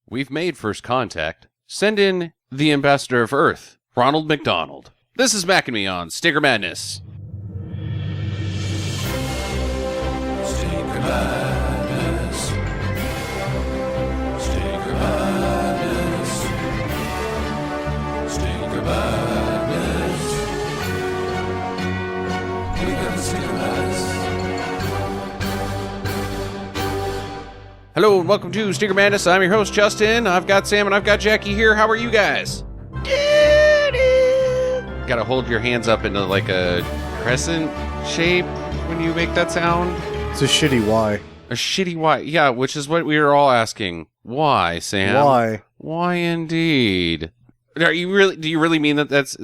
We've made first contact. Send in the ambassador of Earth, Ronald McDonald. This is Mac and Me on Sticker Madness. Sticker Madness. Sticker Madness. Sticker Madness. We got Sticker Madness. Hello and welcome to Sticker Madness. I'm your host, Justin. I've got Sam and I've got Jackie here. How are you guys? Gotta hold your hands up into like a crescent shape when you make that sound. It's a shitty Y. A shitty Y. Yeah, which is what we were all asking. Why, Sam? Why? Why indeed? Do you really mean that that's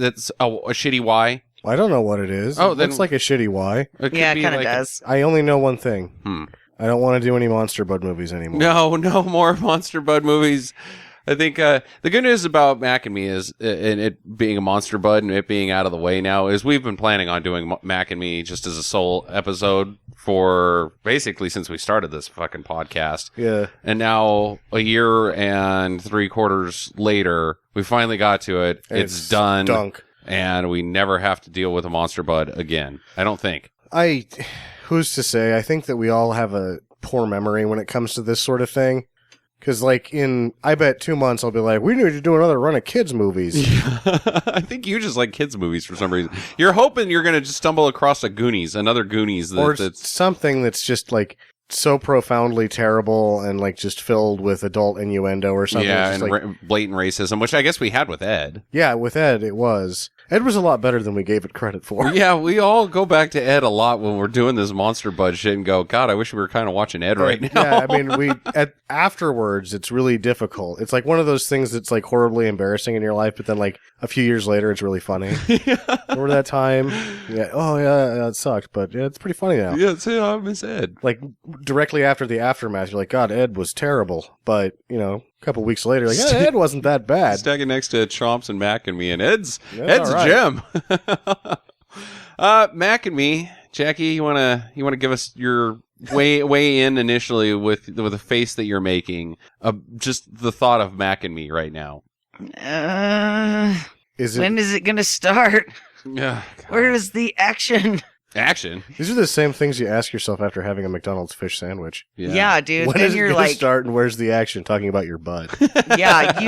a shitty Y? I don't know what it is. Oh, it then looks like a shitty Y. It Yeah, could it be kind of like does. I only know one thing. I don't want to do any Monster Bud movies anymore. No more Monster Bud movies. I think the good news about Mac and Me is, and it being a Monster Bud and it being out of the way now, is we've been planning on doing Mac and Me just as a sole episode for basically since we started this fucking podcast. Yeah. And now, a year and 3/4 later, we finally got to it. It's done. Dunk. And we never have to deal with a Monster Bud again. I don't think. Who's to say? I think that we all have a poor memory when it comes to this sort of thing. Because, I bet 2 months I'll be like, we need to do another run of kids' movies. I think you just like kids' movies for some reason. You're hoping you're going to just stumble across another Goonies. That's something that's just, so profoundly terrible and, just filled with adult innuendo or something. Yeah, just and blatant racism, which I guess we had with Ed. Yeah, with Ed, it was. Ed was a lot better than we gave it credit for. Yeah, we all go back to Ed a lot when we're doing this Monster Bud shit and go, God, I wish we were kind of watching Ed right now. Yeah, I mean, afterwards, it's really difficult. It's like one of those things that's horribly embarrassing in your life, but then a few years later, it's really funny. Remember that time? Yeah. Oh, yeah, it sucked, but yeah, it's pretty funny now. Yeah, I miss Ed. Directly after the aftermath, you're like, God, Ed was terrible. But, a couple weeks later, Ed wasn't that bad. Stacking next to Chomps and Mac and Me, and Ed's right. a gem. Mac and Me, Jackie, you wanna give us your weigh in initially with a face that you're making, just the thought of Mac and Me right now. When is it gonna start? Yeah. Where is the action? Action. These are the same things you ask yourself after having a McDonald's fish sandwich. Yeah, dude. When then is it you're going to start and where's the action? Talking about your butt. Yeah,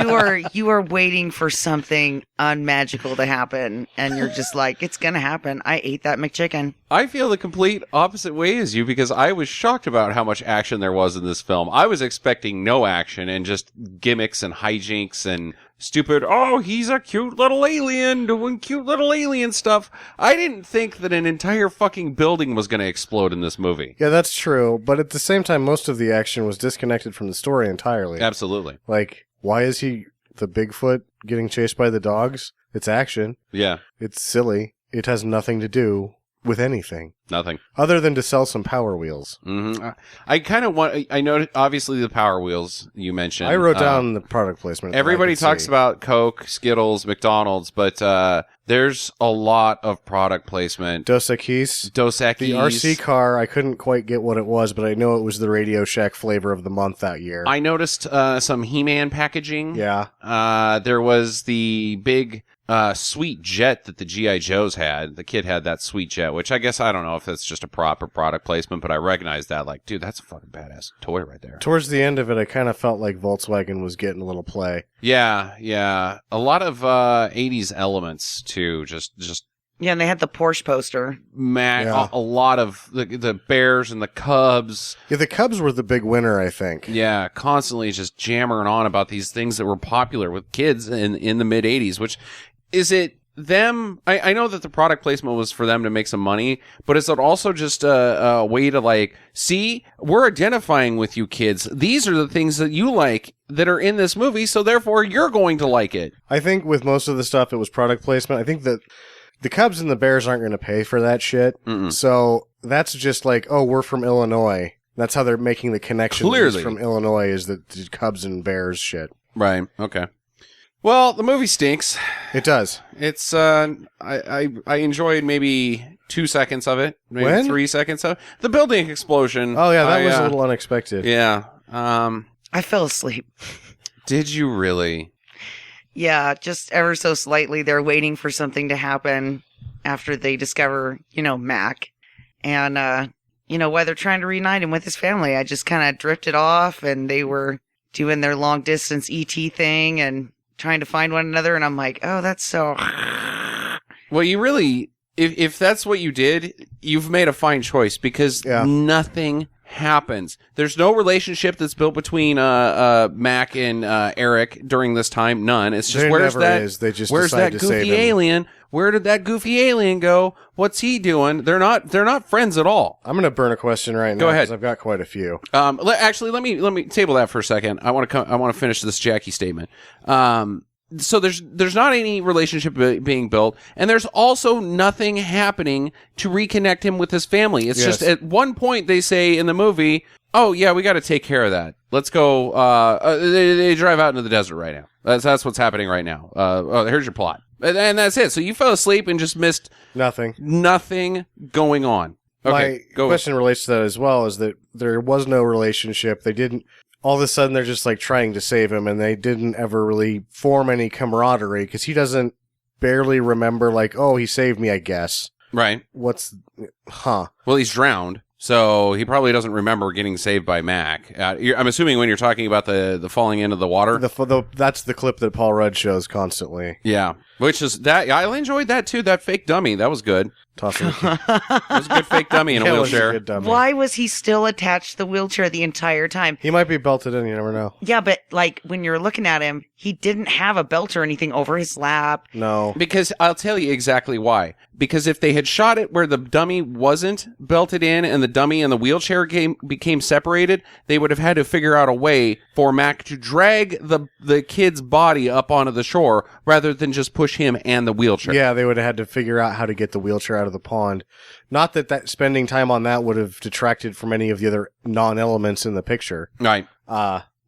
you are waiting for something unmagical to happen, and you're just like, it's gonna happen. I ate that McChicken. I feel the complete opposite way as you because I was shocked about how much action there was in this film. I was expecting no action and just gimmicks and hijinks and stupid, oh, he's a cute little alien doing cute little alien stuff. I didn't think that an entire fucking building was going to explode in this movie. Yeah, that's true. But at the same time, most of the action was disconnected from the story entirely. Absolutely. Why is he the Bigfoot getting chased by the dogs? It's action. Yeah. It's silly. It has nothing to do with anything. Nothing. Other than to sell some Power Wheels. Mm-hmm. I kind of want... I know, obviously, the Power Wheels you mentioned. I wrote down the product placement. Everybody talks about Coke, Skittles, McDonald's, but there's a lot of product placement. Dos Equis. The RC car, I couldn't quite get what it was, but I know it was the Radio Shack flavor of the month that year. I noticed some He-Man packaging. Yeah. There was the big... sweet jet that the G.I. Joes had. The kid had that sweet jet, which I guess I don't know if that's just a proper product placement, but I recognized that. Dude, that's a fucking badass toy right there. Towards the end of it, I kind of felt like Volkswagen was getting a little play. Yeah. A lot of 80s elements, too. Just Yeah, and they had the Porsche poster. A lot of the Bears and the Cubs. Yeah, the Cubs were the big winner, I think. Yeah, constantly just jammering on about these things that were popular with kids in the mid-80s, which... Is it them? I know that the product placement was for them to make some money, but is it also just a way to see, we're identifying with you kids. These are the things that you like that are in this movie, so therefore you're going to like it. I think with most of the stuff, it was product placement. I think that the Cubs and the Bears aren't going to pay for that shit. Mm-mm. So that's just we're from Illinois. That's how they're making the connection. Clearly. From Illinois is the Cubs and Bears shit. Right. Okay. Well, the movie stinks. It does. It's I enjoyed maybe 2 seconds of it, maybe 3 seconds of it. The building explosion. Oh yeah, that was a little unexpected. Yeah. I fell asleep. Did you really? Yeah, just ever so slightly. They're waiting for something to happen after they discover, Mac. And, while they're trying to reunite him with his family, I just kind of drifted off and they were doing their long distance ET thing and trying to find one another. And I'm like, oh, that's so. Well, you really, if that's what you did, you've made a fine choice because nothing happens. There's no relationship that's built between Mac and Eric during this time. None. It's just where's that goofy alien? Where did that goofy alien go? What's he doing? They're not friends at all. I'm gonna burn a question right now. Go ahead. Because I've got quite a few. Actually, let me table that for a second. I want to finish this Jackie statement. So there's not any relationship being built, and there's also nothing happening to reconnect him with his family. It's just at one point they say in the movie, "Oh yeah, we got to take care of that. Let's go." They drive out into the desert right now. That's what's happening right now. Here's your plot, and that's it. So you fell asleep and just missed nothing going on. Okay, my question relates to that as well. Is that there was no relationship? They didn't. All of a sudden, they're just like trying to save him, and they didn't ever really form any camaraderie because he doesn't barely remember, like, oh, he saved me, I guess. Right. Well, he's drowned, so he probably doesn't remember getting saved by Mac. I'm assuming when you're talking about the falling into the water. That's the clip that Paul Rudd shows constantly. Yeah, which is that I enjoyed that too. That fake dummy, that was good. Tossing. It was a good fake dummy in a wheelchair. Why was he still attached to the wheelchair the entire time? He might be belted in, you never know. Yeah, but like when you're looking at him, he didn't have a belt or anything over his lap. No. Because I'll tell you exactly why. Because if they had shot it where the dummy wasn't belted in and the dummy and the wheelchair became separated, they would have had to figure out a way for Mac to drag the kid's body up onto the shore rather than just push him and the wheelchair. Yeah, they would have had to figure out how to get the wheelchair out of the pond. Not that spending time on that would have detracted from any of the other non-elements in the picture. Right.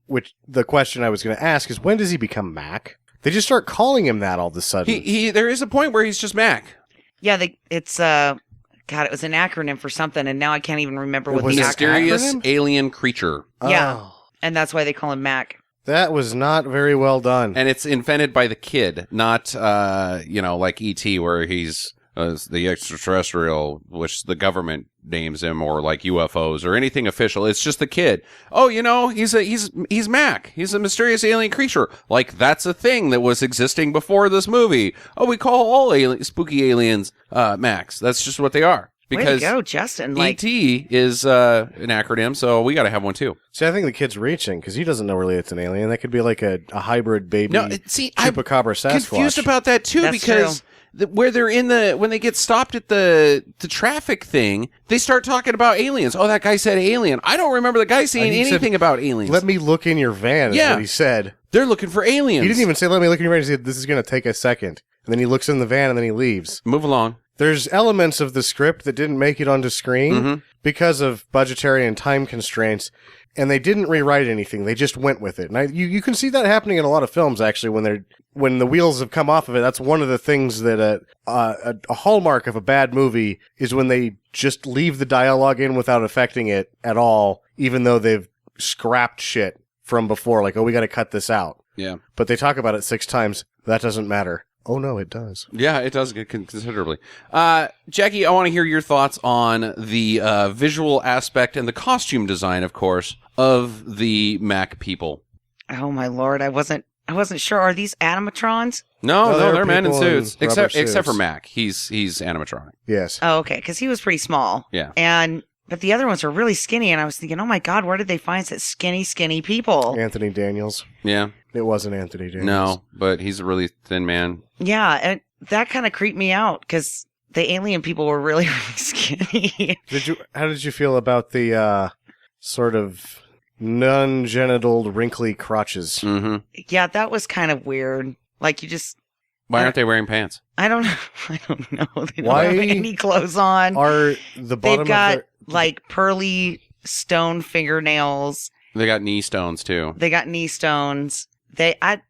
Which the question I was going to ask is, when does he become Mac? They just start calling him that all of a sudden. There is a point where he's just Mac. Yeah, it's God, it was an acronym for something, and now I can't even remember what the mysterious acronym? Alien creature. Yeah, Oh. and that's why they call him Mac. That was not very well done. And it's invented by the kid, not like E.T., where he's the extraterrestrial, which the government names him, or like UFOs or anything official. It's just the kid. Oh, he's Mac. He's a mysterious alien creature. Like that's a thing that was existing before this movie. Oh, we call all spooky aliens Macs. That's just what they are. Because way to go, Justin. E.T. is an acronym, so we got to have one too. See, I think the kid's reaching because he doesn't know really it's an alien. That could be like a hybrid baby. No, see, I'm chupacabra Sasquatch. confused about that too. That's Because where they're when they get stopped at the traffic thing, they start talking about aliens. Oh, that guy said alien. I don't remember the guy saying anything about aliens. Let me look in your van. Is what he said. They're looking for aliens. He didn't even say, "Let me look in your van." He said, "This is going to take a second." And then he looks in the van and then he leaves. Move along. There's elements of the script that didn't make it onto screen because of budgetary and time constraints, and they didn't rewrite anything. They just went with it. And you can see that happening in a lot of films, actually, when the wheels have come off of it. That's one of the things that a hallmark of a bad movie is when they just leave the dialogue in without affecting it at all, even though they've scrapped shit from before. Like, oh, we got to cut this out. Yeah. But they talk about it 6 times. That doesn't matter. Oh, no, it does. Yeah, it does get considerably. Jackie, I want to hear your thoughts on the visual aspect and the costume design, of course, of the Mac people. Oh, my Lord. I wasn't sure. Are these animatrons? No, they're men in people suits. in rubber Except for suits. Mac. He's animatronic. Yes. Oh, okay. Because he was pretty small. Yeah. But the other ones were really skinny, and I was thinking, oh, my God, where did they find such skinny people? Anthony Daniels. Yeah. It wasn't Anthony Daniels. No, but he's a really thin man. Yeah, and that kind of creeped me out, because the alien people were really, really skinny. How did you feel about the sort of non-genital wrinkly crotches? Mm-hmm. Yeah, that was kind of weird. Like, you just... Why aren't they wearing pants? I don't know. They don't Why have any clothes on. Are the bottom They've got, of like, pearly stone fingernails. They got knee stones, too. They got knee stones. I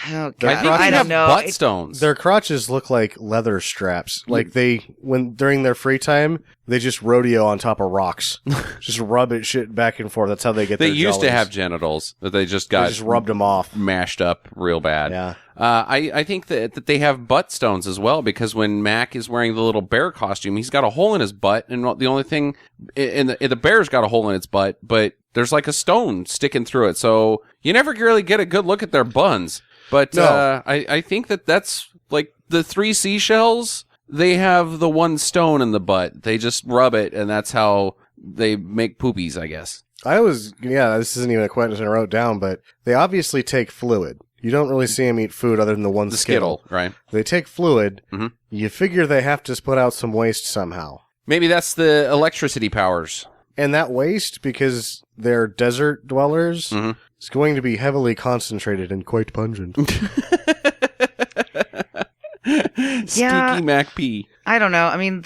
Oh Their god, I think crotches they I have don't know. butt It- stones. Their crotches look like leather straps. Like during their free time, they just rodeo on top of rocks. Just rub it shit back and forth. That's how they get They their used to jollies. have genitals, but they just They got just rubbed them off. mashed up real bad. Yeah. I think that they have butt stones as well, because when Mac is wearing the little bear costume, he's got a hole in his butt, and the only thing in the bear's got a hole in its butt, but there's like a stone sticking through it, so you never really get a good look at their buns. But No. I think that's like the 3 seashells. They have the one stone in the butt. They just rub it, and that's how they make poopies, I guess. This isn't even a question I wrote down, but they obviously take fluid. You don't really see them eat food other than the one The Skittle. Skittle, right? They take fluid. Mhm. You figure they have to put out some waste somehow. Maybe that's the electricity powers. And that waste, because they're desert dwellers, Mhm. is going to be heavily concentrated and quite pungent. Stinky Mac P. I don't know. I mean,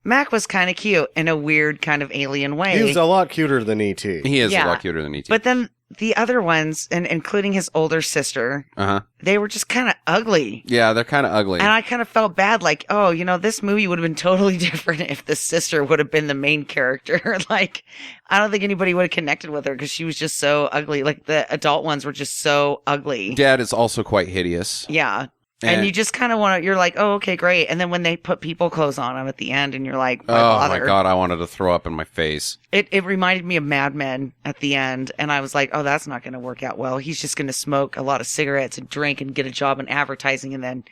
Mac was kind of cute in a weird kind of alien way. He was a lot cuter than E.T. He is a Yeah. lot cuter than E.T. But then the other ones, and including his older sister, Uh-huh. they were just kind of ugly. Yeah, they're kind of ugly. And I kind of felt bad, like, oh, this movie would have been totally different if the sister would have been the main character. Like, I don't think anybody would have connected with her because she was just so ugly. Like, the adult ones were just so ugly. Dad is also quite hideous. Yeah. And you just kind of want to, you're like, oh, okay, great. And then when they put people clothes on him at the end, and you're like, why Oh bother? my god, I wanted to throw up in my face. It reminded me of Mad Men at the end. And I was like, oh, that's not going to work out well. He's just going to smoke a lot of cigarettes and drink and get a job in advertising. And then,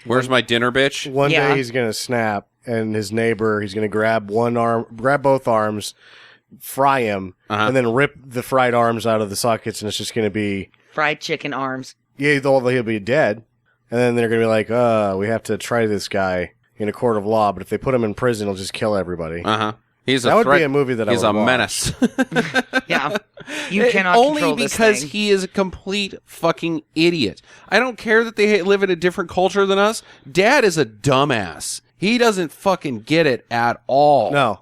Where's my dinner, bitch? One Yeah. day he's going to snap, and his neighbor, he's going to grab both arms, fry him, Uh-huh. and then rip the fried arms out of the sockets, and it's just going to be, fried chicken arms. he'll be dead. And then they're going to be like, we have to try this guy in a court of law, but if they put him in prison, he'll just kill everybody. Uh-huh. He's a That would threat. be a movie that I He's would a watch. menace. Yeah. You cannot Only control this because thing. he is a complete fucking idiot. I don't care that they live in a different culture than us. Dad is a dumbass. He doesn't fucking get it at all. No,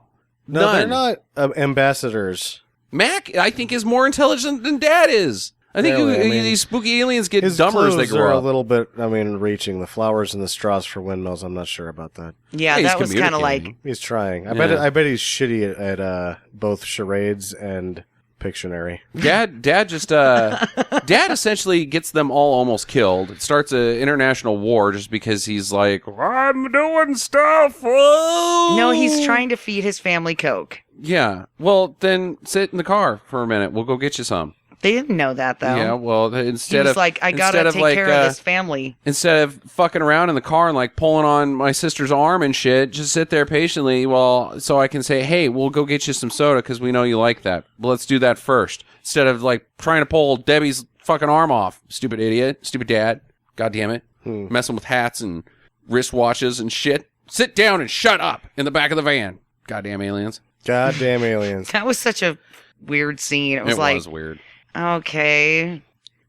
None. they're not ambassadors. Mac, I think, is more intelligent than Dad is. I think Really, I mean, these spooky aliens get His dumber as they clues are grow a up. little bit, reaching. The flowers and the straws for windmills, I'm not sure about that. Yeah, Yeah, he's that was kind of like, communicating. He's trying. I Yeah. bet he's shitty at both charades and Pictionary. Dad just Dad essentially gets them all almost killed. It starts an international war just because he's like, I'm doing stuff. Whoa! no, he's trying to feed his family Coke. Yeah. Well, then sit in the car for a minute. We'll go get you some. They didn't know that though. Yeah. Well, he instead was of like, I gotta instead of take like, care of this family. instead of fucking around in the car and like pulling on my sister's arm and shit, just sit there patiently so I can say, hey, we'll go get you some soda because we know you like that. But let's do that first. Instead of like trying to pull Debbie's fucking arm off. Stupid idiot. Stupid dad. God damn it. Messing with hats and wristwatches and shit. Sit down and shut up in the back of the van. Goddamn aliens. Goddamn aliens. That was such a weird scene. It was It like, was weird. okay,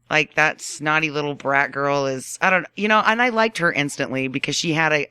like that snotty little brat girl is, I don't, and I liked her instantly because she had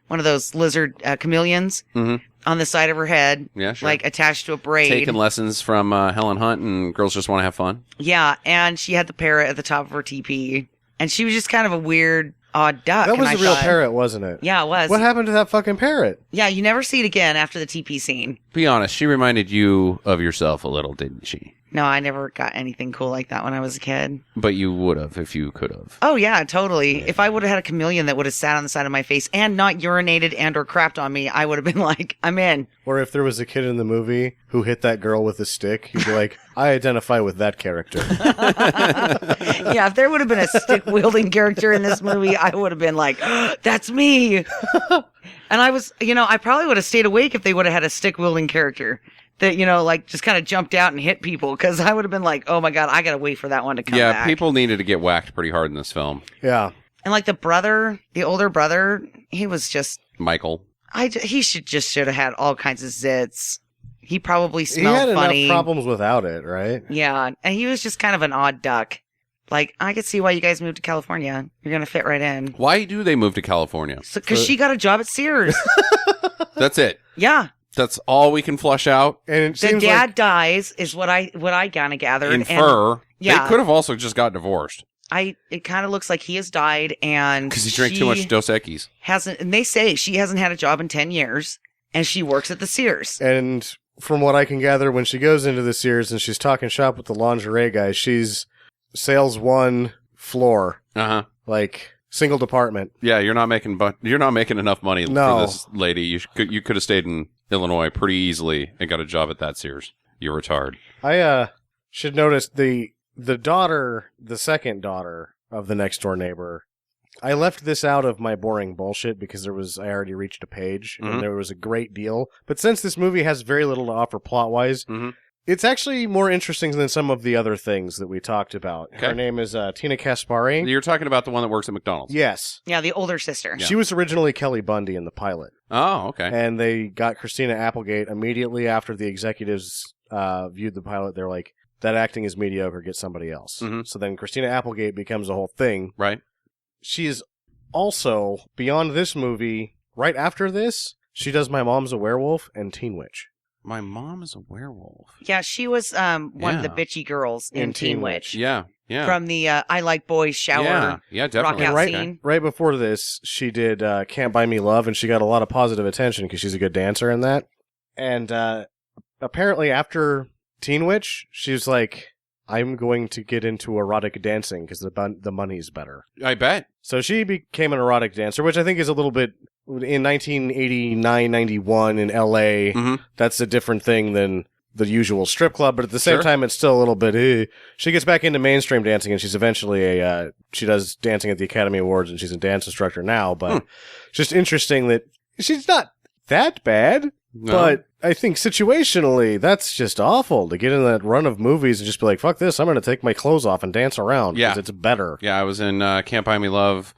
one of those lizard chameleons Mhm. on the side of her head, Yeah, sure. like attached to a braid. Taking lessons from Helen Hunt and Girls Just Want to Have Fun. Yeah, and she had the parrot at the top of her teepee, and she was just kind of a weird, odd duck. That was and a I real thought- parrot, wasn't it? Yeah, it was. What happened to that fucking parrot? Yeah, you never see it again after the teepee scene. Be honest, she reminded you of yourself a little, didn't she? No, I never got anything cool like that when I was a kid. But you would have if you could have. Oh yeah, totally. If I would have had a chameleon that would have sat on the side of my face and not urinated and or crapped on me, I would have been like, I'm in. Or if there was a kid in the movie who hit that girl with a stick, you'd be like, I identify with that character. Yeah, if there would have been a stick wielding character in this movie, I would have been like, that's me. And I was, I probably would have stayed awake if they would have had a stick wielding character that, like just kind of jumped out and hit people. Cause I would have been like, oh my God, I got to wait for that one to come Yeah, back. people needed to get whacked pretty hard in this film. Yeah. And like the older brother, he was just, Michael. he should have had all kinds of zits. He probably He smelled had funny. enough problems without it, right? Yeah, and he was just kind of an odd duck. Like, I could see why you guys moved to California. You're gonna fit right in. Why do they move to California? Because she got a job at Sears. That's it. Yeah, That's all we can flush out. And it the seems dad like dies is what I kind of gathered. Infer. yeah. They could have also just got divorced. it kind of looks like he has died, and Because he drank too much Dos Equis. and they say she hasn't had a job in 10 years, and she works at the Sears. And from what I can gather, when she goes into the Sears and she's talking shop with the lingerie guy, she's sales 1 floor, Uh-huh. like single department. Yeah, you're not making enough money No. for this lady. You could have stayed in Illinois pretty easily and got a job at that Sears. You're retarded. I should notice the daughter, the second daughter of the next door neighbor. I left this out of my boring bullshit because I already reached a page Mhm. and there was a great deal. But since this movie has very little to offer plot wise, Mhm. it's actually more interesting than some of the other things that we talked about. Okay. Her name is Tina Kaspari. You're talking about the one that works at McDonald's. Yes. Yeah, the older sister. Yeah. She was originally Kelly Bundy in the pilot. Oh, okay. And they got Christina Applegate immediately after the executives viewed the pilot. They're like, that acting is mediocre, get somebody else. Mhm. So then Christina Applegate becomes a whole thing. Right. She is also, beyond this movie, right after this, she does My Mom's a Werewolf and Teen Witch. My mom is a werewolf. Yeah, she was one of the Yeah. bitchy girls in Teen Witch. Yeah. Yeah. From the I Like Boys shower. Yeah, definitely. Rock out right, scene. right before this, she did Can't Buy Me Love, and she got a lot of positive attention because she's a good dancer in that. And apparently after Teen Witch, she was like, I'm going to get into erotic dancing because the money's better. I bet. So she became an erotic dancer, which I think is a little bit, in 1989-91 in LA, Mhm. that's a different thing than the usual strip club, but at the same Sure. time, it's still a little bit, She gets back into mainstream dancing, and she's eventually she does dancing at the Academy Awards, and she's a dance instructor now, but it's just interesting that she's not that bad, No. but I think situationally, that's just awful to get in that run of movies and just be like, fuck this, I'm going to take my clothes off and dance around, Yeah. because it's better. Yeah, I was in Can't Buy Me Love,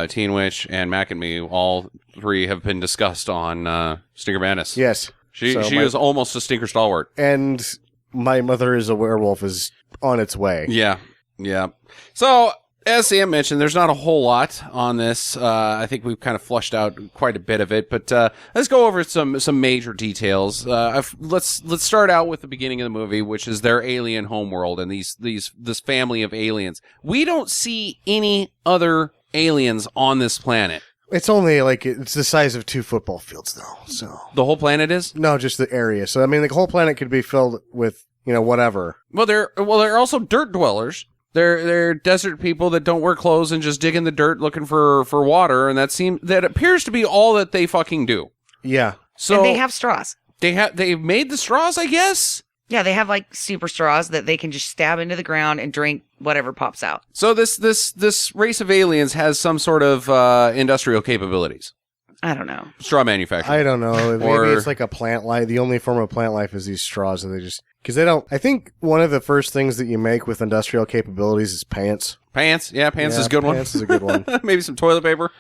Teen Witch, and Mac and Me. All three have been discussed on Stinker Madness. Yes. She So was almost a stinker stalwart. And My Mother is a Werewolf is on its way. Yeah, yeah. So, as Sam mentioned, there's not a whole lot on this. I think we've kind of flushed out quite a bit of it, but let's go over some major details. Let's start out with the beginning of the movie, which is their alien homeworld and this family of aliens. We don't see any other aliens on this planet. It's only like, it's the size of 2 football fields, though, so. The whole planet is? No, just the area. So, I mean, the whole planet could be filled with, whatever. Well, they're also dirt dwellers. They're desert people that don't wear clothes and just dig in the dirt looking for water, and that appears to be all that they fucking do. Yeah. So And they have straws. they've made the straws, I guess. Yeah, they have like super straws that they can just stab into the ground and drink whatever pops out. So this race of aliens has some sort of industrial capabilities. I don't know. Straw manufacturing. I don't know. Maybe Or- it's like a plant life. The only form of plant life is these straws that they just... Because they don't... I think one of the first things that you make with industrial capabilities is pants. Pants. Yeah, pants Yeah, is a good Pants is a good one. one. Maybe some toilet paper.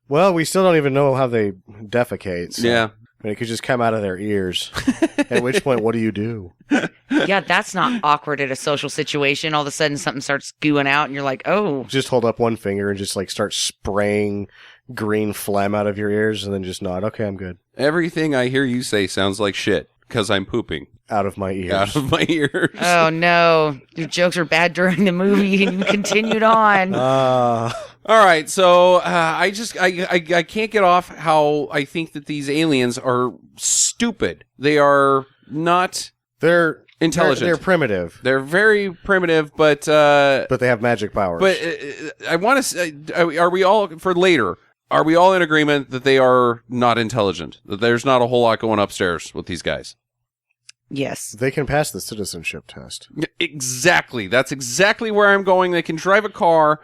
Well, we still don't even know how they defecate. So, Yeah. I mean, it could just come out of their ears. At which point, what do you do? Yeah, that's not awkward at a social situation. All of a sudden something starts gooing out and you're like, oh. Just hold up one finger and just like start spraying green phlegm out of your ears and then just nod. Okay, I'm good. Everything I hear you say sounds like shit because I'm pooping Out of my ears. out of my ears. Oh no, your jokes are bad during the movie and you continued on. All right, so I can't get off how I think that these aliens are stupid. They are not They're intelligent. They're primitive, They're very primitive, but but they have magic powers. I want to say, are we all for later? Are we all in agreement that they are not intelligent? That there's not a whole lot going upstairs with these guys? Yes. they can pass the citizenship test. Exactly. That's exactly where I'm going. They can drive a car.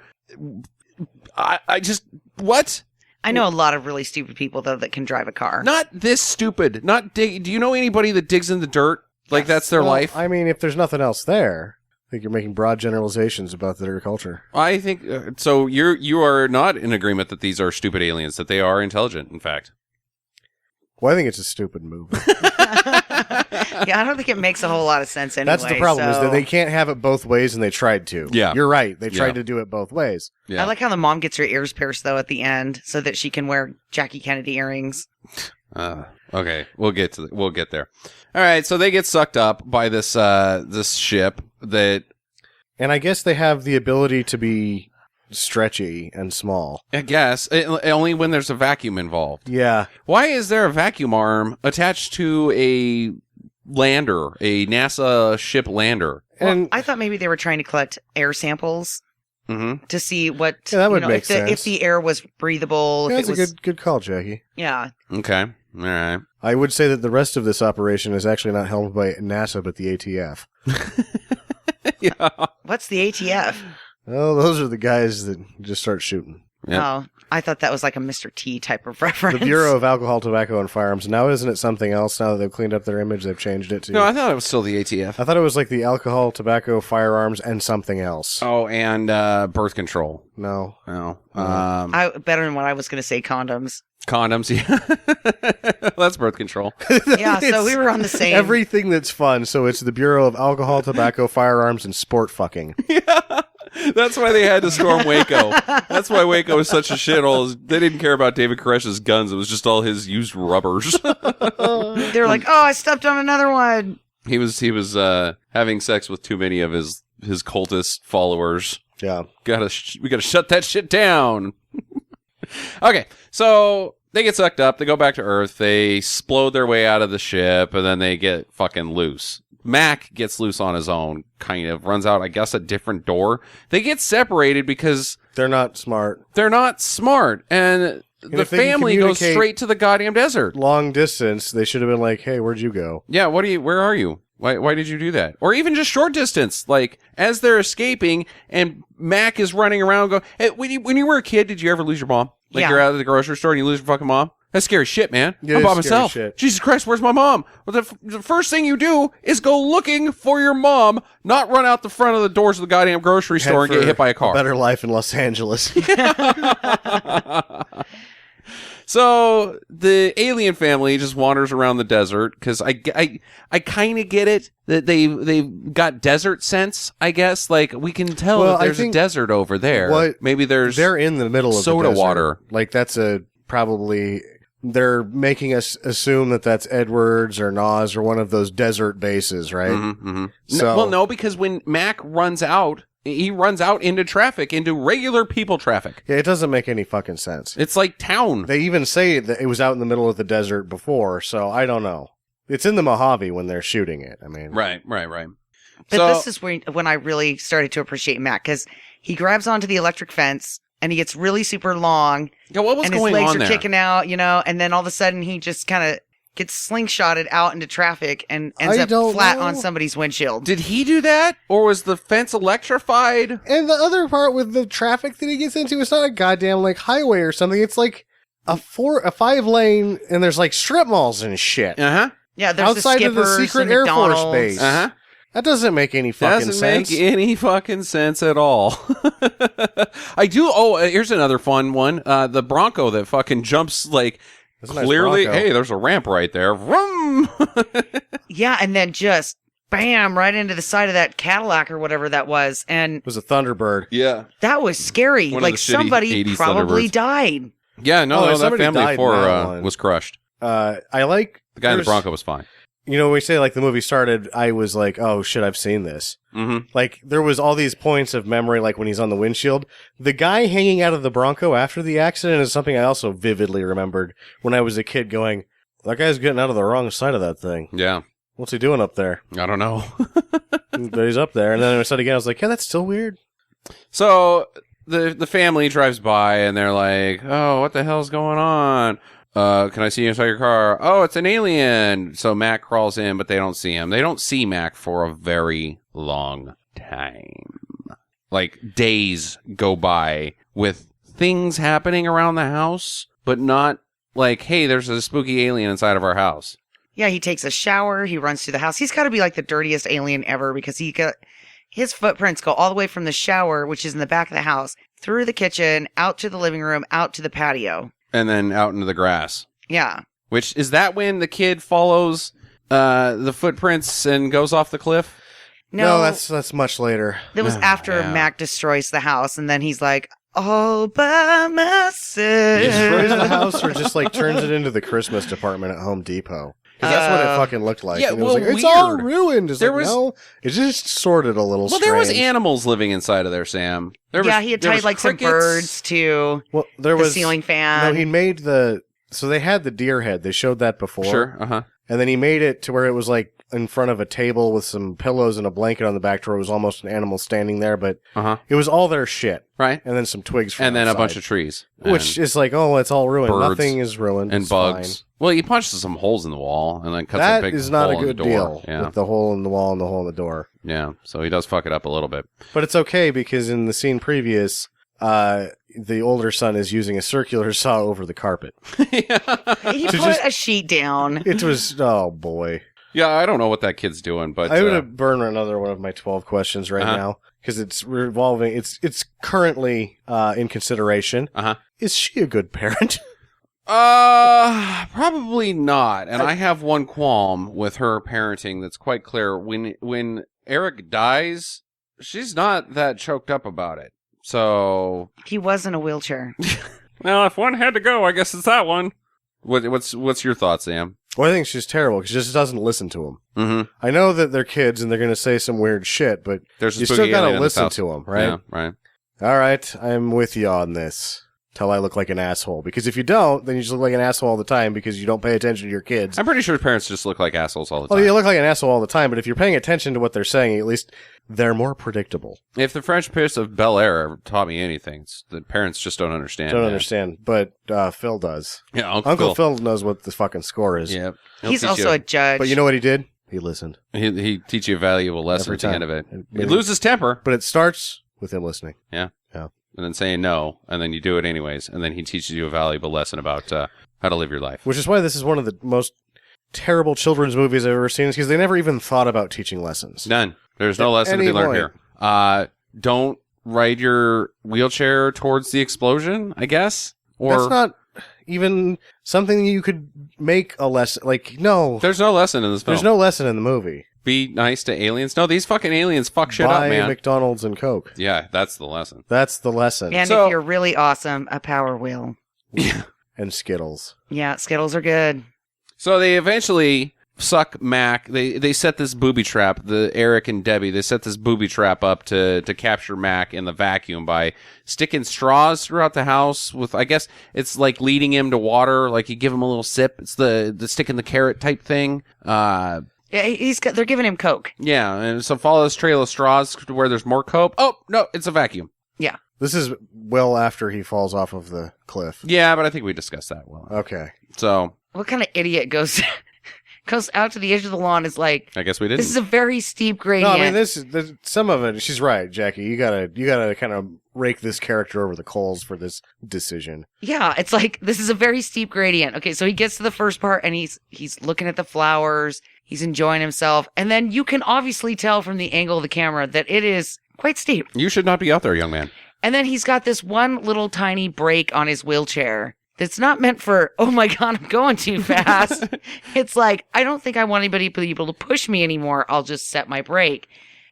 I just what? I know a lot of really stupid people though that can drive a car. Not this stupid. Not dig. Do you know anybody that digs in the dirt? Like that's their Well, life. I mean, if there's nothing else there, I think you're making broad generalizations about their culture. I think so. You are not in agreement that these are stupid aliens. That they are intelligent. In fact. Well, I think it's a stupid movie. Yeah, I don't think it makes a whole lot of sense anyway. That's the problem, is that so- they can't have it both ways, and they tried to. Yeah. You're right. They Yeah. tried to do it both ways. Yeah. I like how the mom gets her ears pierced though at the end so that she can wear Jackie Kennedy earrings. Okay, we'll get there. All right, so they get sucked up by this ship that And I guess they have the ability to be stretchy and small. I guess. Only when there's a vacuum involved. Yeah. Why is there a vacuum arm attached to a lander, a NASA ship lander? And I thought maybe they were trying to collect air samples Mm-hmm. to see what that would make if the air was breathable. that's if it a was, good call, Jackie. yeah. Okay. All right. I would say that the rest of this operation is actually not helmed by NASA, but the ATF. Yeah. What's the ATF? Oh, those are the guys that just start shooting. Yep. Oh, I thought that was like a Mr. T type of reference. The Bureau of Alcohol, Tobacco, and Firearms. Now, isn't it something else? Now that they've cleaned up their image, they've changed it to... No, I thought it was still the ATF. I thought it was like the Alcohol, Tobacco, Firearms, and something else. Oh, and birth control. No. Oh. Better than what I was going to say, condoms. Condoms. Yeah. That's birth control. Yeah, so we were on the same. Everything that's fun. So it's the Bureau of Alcohol, Tobacco, Firearms, and Sport fucking. That's why they had to storm Waco. That's why Waco was such a shithole. They didn't care about David Koresh's guns. It was just all his used rubbers. They were like, "Oh, I stepped on another one." He was having sex with too many of his cultist followers. Yeah. We gotta shut that shit down. Okay, so they get sucked up. They go back to Earth. They explode their way out of the ship, and then they get fucking loose. Mac gets loose on his own, kind of runs out, I guess, a different door. They get separated because They're not smart. they're not smart, and the if they can family goes communicate- straight to the goddamn desert. Long distance, they should have been like, hey, where'd you go? Yeah, where are you? Why did you do that? Or even just short distance, like as they're escaping and Mac is running around going, hey, when you were a kid, did you ever lose your mom? Like Yeah. you're out of the grocery store and you lose your fucking mom? That's scary shit, man. It I'm is by scary myself. shit. Jesus Christ, where's my mom? Well, the first thing you do is go looking for your mom, not run out the front of the doors of the goddamn grocery store and Head get for hit by a car. better life in Los Angeles. So the alien family just wanders around the desert because I kind of get it that they've got desert sense. I guess like we can tell Well, that I there's a think desert over there. what- Maybe there's They're in the middle of soda the desert. water. Like that's probably they're making us assume that that's Edwards or Nas or one of those desert bases, right? Mm-hmm. So- No, because when Mac runs out, he runs out into traffic, into regular people traffic. Yeah, it doesn't make any fucking sense. It's like town. They even say that it was out in the middle of the desert before, so I don't know. It's in the Mojave when they're shooting it. I mean, Right. But So- this is when I really started to appreciate Mac, because he grabs onto the electric fence and he gets really super long, Yeah, what was and his going legs on are there? kicking out, and then all of a sudden he just kind of gets slingshotted out into traffic and ends I up don't flat know. on somebody's windshield. Did he do that, or was the fence electrified? And the other part with the traffic that he gets into, it's not a goddamn like highway or something. It's like a 5-lane, and there's like strip malls and shit Uh-huh. Yeah, there's outside the of the Skippers secret and Air Force McDonald's. base. Uh-huh. That doesn't make any fucking Doesn't sense. make any fucking sense at all. I do. Oh, here's another fun one. The Bronco that fucking jumps like That's a nice clearly. Bronco. Hey, there's a ramp right there. Vroom! Yeah, and then just bam right into the side of that Cadillac or whatever that was, and It was a Thunderbird. Yeah. that was scary. One of Like the shitty somebody 80s probably Thunderbirds. died. Yeah. No, Oh, no, that somebody family died in for that one. was crushed. I like The guy in the there's- Bronco was fine. You know, when we say like the movie started, I was like, oh shit, I've seen this. Mm-hmm. Like there was all these points of memory, like when he's on the windshield. The guy hanging out of the Bronco after the accident is something I also vividly remembered when I was a kid going, that guy's getting out of the wrong side of that thing. Yeah. What's he doing up there? I don't know. But he's up there. And then I said again, I was like, yeah, that's still weird. So the family drives by and they're like, "Oh, what the hell's going on? Can I see you inside your car? Oh, it's an alien." So Mac crawls in, but they don't see him. They don't see Mac for a very long time. Like days go by with things happening around the house, but not like, hey, there's a spooky alien inside of our house. Yeah, he takes a shower. He runs through the house. He's got to be like the dirtiest alien ever because his footprints go all the way from the shower, which is in the back of the house, through the kitchen, out to the living room, out to the patio. And then out into the grass. Yeah. Which is that when the kid follows the footprints and goes off the cliff? No, that's much later. That was after Yeah. Mac destroys the house, and then he's like, all by myself. Destroys the house or just like turns it into the Christmas department at Home Depot. Because that's what it fucking looked like. yeah, And it was well, like, it's all weird. ruined. It's There like, was- no, it's just sorted a little Well, strange. there was animals living inside of there, Sam. There was, He had there tied was like crickets. some birds to Well, there the was ceiling fan. No, he made so they had the deer head. They showed that before. Sure, uh-huh. And then he made it to where it was like in front of a table with some pillows and a blanket on the back to where it was almost an animal standing there, but Uh-huh. it was all their shit. Right. And then some twigs from And then a outside, bunch of trees. which and, is like, oh, it's all ruined. birds Nothing is ruined. and It's bugs. fine. Well, he punched some holes in the wall and then cuts a That big is not hole a in the good door. deal Yeah. with the hole in the wall and the hole in the door. Yeah. So he does fuck it up a little bit. But it's okay because in the scene previous, the older son is using a circular saw over the carpet. He put just- a sheet down. It was, oh boy. Yeah, I don't know what that kid's doing, but I would have burned another one of my 12 questions right Uh-huh. now because it's revolving. It's currently in consideration. Uh-huh. Is she a good parent? Probably not. And I have one qualm with her parenting that's quite clear. When Eric dies, she's not that choked up about it. So, He was in a wheelchair. well, if one had to go, I guess it's that one. What's your thoughts, Sam? Well, I think she's terrible because she just doesn't listen to him. Mm-hmm. I know that they're kids and they're going to say some weird shit, but There's a you spooky still got alien to in this listen house. to them, right? Yeah, right. All right, I'm with you on this. Till I look like an asshole. Because if you don't, then you just look like an asshole all the time because you don't pay attention to your kids. I'm pretty sure parents just look like assholes all the Well, time. you look like an asshole all the time, but if you're paying attention to what they're saying, at least they're more predictable. If the French Prince of Bel Air ever taught me anything, it's the parents just don't understand. Don't that. understand, but Phil does. Yeah, Uncle Phil knows what the fucking score is. Yeah, He's also a judge. But you know what he did? He listened. he teach you a valuable lesson Every at the time. end of it. And He maybe- loses temper, But it starts with him listening. and then saying no, and then you do it anyways, and then he teaches you a valuable lesson about how to live your life. Which is why this is one of the most terrible children's movies I've ever seen, because they never even thought about teaching lessons. None. There's no At lesson to any be learned point. here. Don't ride your wheelchair towards the explosion, I guess. Or That's not even something you could make a lesson. Like, no. there's no lesson in this film. There's no lesson in the movie. Be nice to aliens. No, these fucking aliens fuck shit Buy up, man. McDonald's and Coke. Yeah, that's the lesson. That's the lesson. and So- if you're really awesome, a Power Wheel. And Skittles. Yeah, Skittles are good. So they eventually suck Mac. They set this booby trap. The Eric and Debbie, they set this booby trap up to capture Mac in the vacuum by sticking straws throughout the house with, I guess it's like leading him to water. Like you give him a little sip. It's the stick in the carrot type thing. Yeah, they're giving him Coke. Yeah, and so follow this trail of straws to where there's more coke. Oh, no, it's a vacuum. This is well after he falls off of the cliff. Yeah, but I think we discussed that well. Okay. So, What kind of idiot goes out to the edge of the lawn is like, I guess we didn't. this is a very steep No, gradient. I mean this some of it. She's right, Jackie. You gotta kind of rake this character over the coals for this decision. Yeah, it's like, this is a very steep gradient. Okay, so he gets to the first part and he's looking at the flowers, he's enjoying himself, and then you can obviously tell from the angle of the camera that it is quite steep. You should not be out there, young man. And then he's got this one little tiny break on his wheelchair that's not meant for, oh my God, I'm going too fast. It's like, I don't think I want anybody to be able to push me anymore. I'll just set my brake.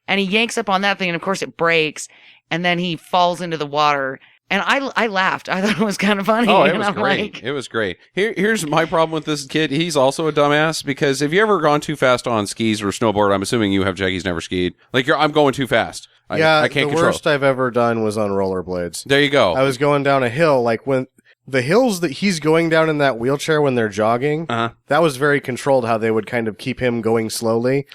And he yanks up on that thing, and of course it breaks, and then he falls into the water. And I laughed. I thought it was kind of funny. Oh, it And was I'm great. like, It was great. Here's my problem with this kid. He's also a dumbass because if you ever gone too fast on skis or snowboard, I'm assuming you have. Jackie's never skied. Like I'm going too fast. I can't the control. worst I've ever done was on rollerblades. There you go. I was going down a hill, like when the hills that he's going down in that wheelchair when they're jogging. Uh-huh. That was very controlled. How they would kind of keep him going slowly.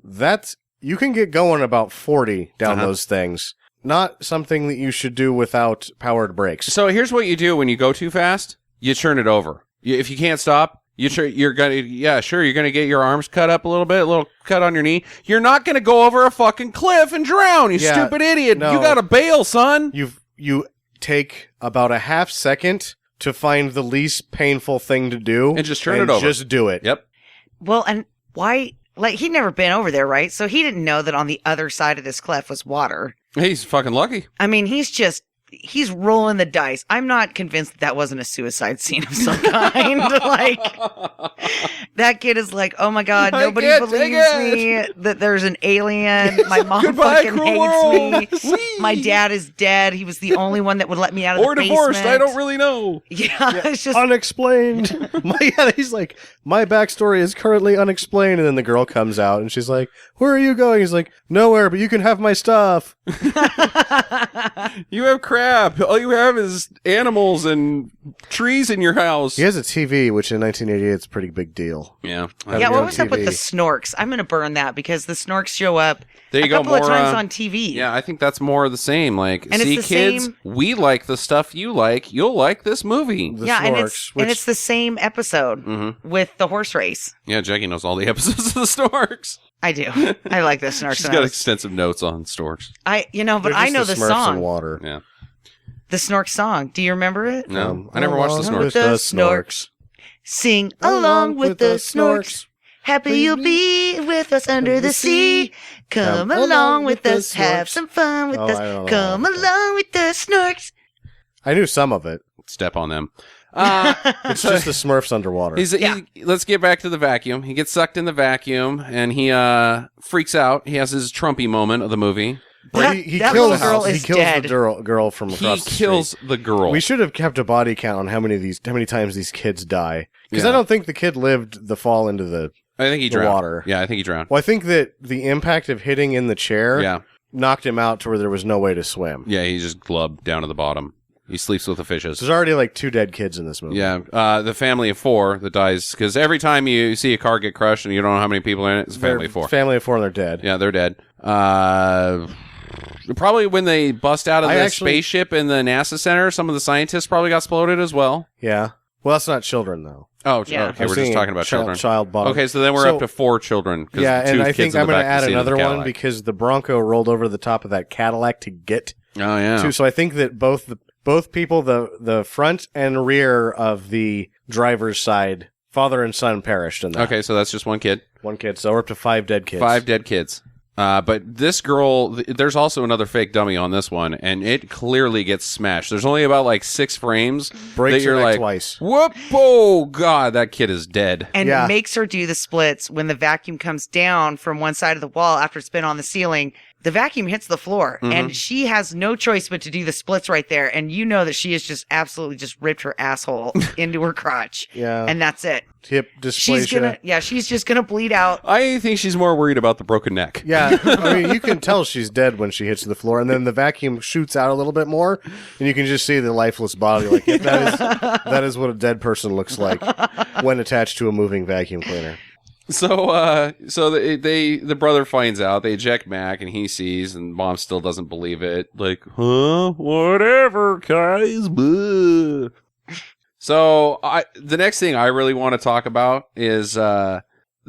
That's you can get going about 40 down those things. Not something that you should do without powered brakes. So here's what you do when you go too fast. You turn it over. If you can't stop, you're gonna get your arms cut up a little bit, a little cut on your knee. You're not gonna go over a fucking cliff and drown, you Yeah, stupid idiot. no. You gotta bail, son. You take about a half second to find the least painful thing to do And just turn it over. Just do it. Yep. well, and why? Like, he'd never been over there, right? So he didn't know that on the other side of this cliff was water. He's fucking lucky. I mean, he's just he's rolling the dice. I'm not convinced that wasn't a suicide scene of some kind. Like, that kid is like, oh my God, nobody believes me that there's an alien. My mom Goodbye, fucking cruel hates world. me. My dad is dead. He was the only one that would let me out of Or the divorced. basement. I don't really know. Yeah, it's just Unexplained. He's like, my backstory is currently unexplained. And then the girl comes out and she's like, where are you going? He's like, nowhere, but you can have my stuff. You have crap. All you have is animals and trees in your house. He has a TV, which in 1988 is a pretty big deal. Yeah. Having yeah. it What on was up with TV. the snorks? I'm gonna burn that because the snorks show up There you a go. couple of More, times on TV. Yeah, I think that's more of the same. Like, And see, it's the kids, same- we like the stuff you like. You'll like this movie. The yeah, Snorks, and it's the same episode with the horse race. Yeah, Jackie knows all the episodes of the Storks. I do. I like the snorks. She's got extensive notes on Storks. but They're I just know the Smurfs in song, water. Yeah. the snork song. Do you remember it? No, I never watched the Along Snorks. with The Snorks. Sing along with the snorks. Happy you'll be with us under the sea. Come along with us, have some fun with Oh, I don't us. know Come about that. along with the snorks. I knew some of it. Step on them. It's just the Smurfs underwater. Let's get back to the vacuum. He gets sucked in the vacuum, and he freaks out. He has his Trumpy moment of the movie. He that kills, little girl he is kills dead. the girl from He across the kills street. the girl. We should have kept a body count on how many times these kids die. Because Yeah. I don't think the kid lived the fall into the... I think he the drowned. water. Yeah, I think he drowned. Well, I think that the impact of hitting in the chair Yeah. knocked him out to where there was no way to swim. Yeah, he just glubbed down to the bottom. He sleeps with the fishes. There's already like 2 dead kids in this movie. Yeah, the family of 4 that dies, because every time you see a car get crushed and you don't know how many people are in it, it's a family of 4. Family of 4 and they're dead. Yeah, they're dead. Probably when they bust out of the spaceship in the NASA center, some of the scientists probably got exploded as well. Yeah. Well, that's not children, though. Oh, Yeah. okay, we're just talking about children. Child body. Okay, so then we're up to 4 children. 'cause Yeah, two and I kids think in I'm the going to back add seat of the another one Cadillac. because the Bronco rolled over the top of that Cadillac to get Oh, yeah. to. So I think that both people, the front and rear of the driver's side, father and son, perished in that. Okay, so that's just one kid. One kid. So we're up to 5 dead kids. 5 dead kids. But this girl, there's also another fake dummy on this one, and it clearly gets smashed. There's only about like 6 frames Breaks that you're her neck like, twice. whoop, oh god, that kid is dead. And Yeah. makes her do the splits when the vacuum comes down from one side of the wall after it's been on the ceiling. The vacuum hits the floor, and she has no choice but to do the splits right there. And you know that she has just absolutely just ripped her asshole into her crotch. Yeah. And that's it. Hip dysplasia. She's just gonna bleed out. I think she's more worried about the broken neck. Yeah, I mean, you can tell she's dead when she hits the floor, and then the vacuum shoots out a little bit more, and you can just see the lifeless body. Like, yep, that is what a dead person looks like when attached to a moving vacuum cleaner. So the brother finds out. They eject Mac, and he sees, and mom still doesn't believe it. Like, huh? Whatever, guys. Blah. So the next thing I really want to talk about is the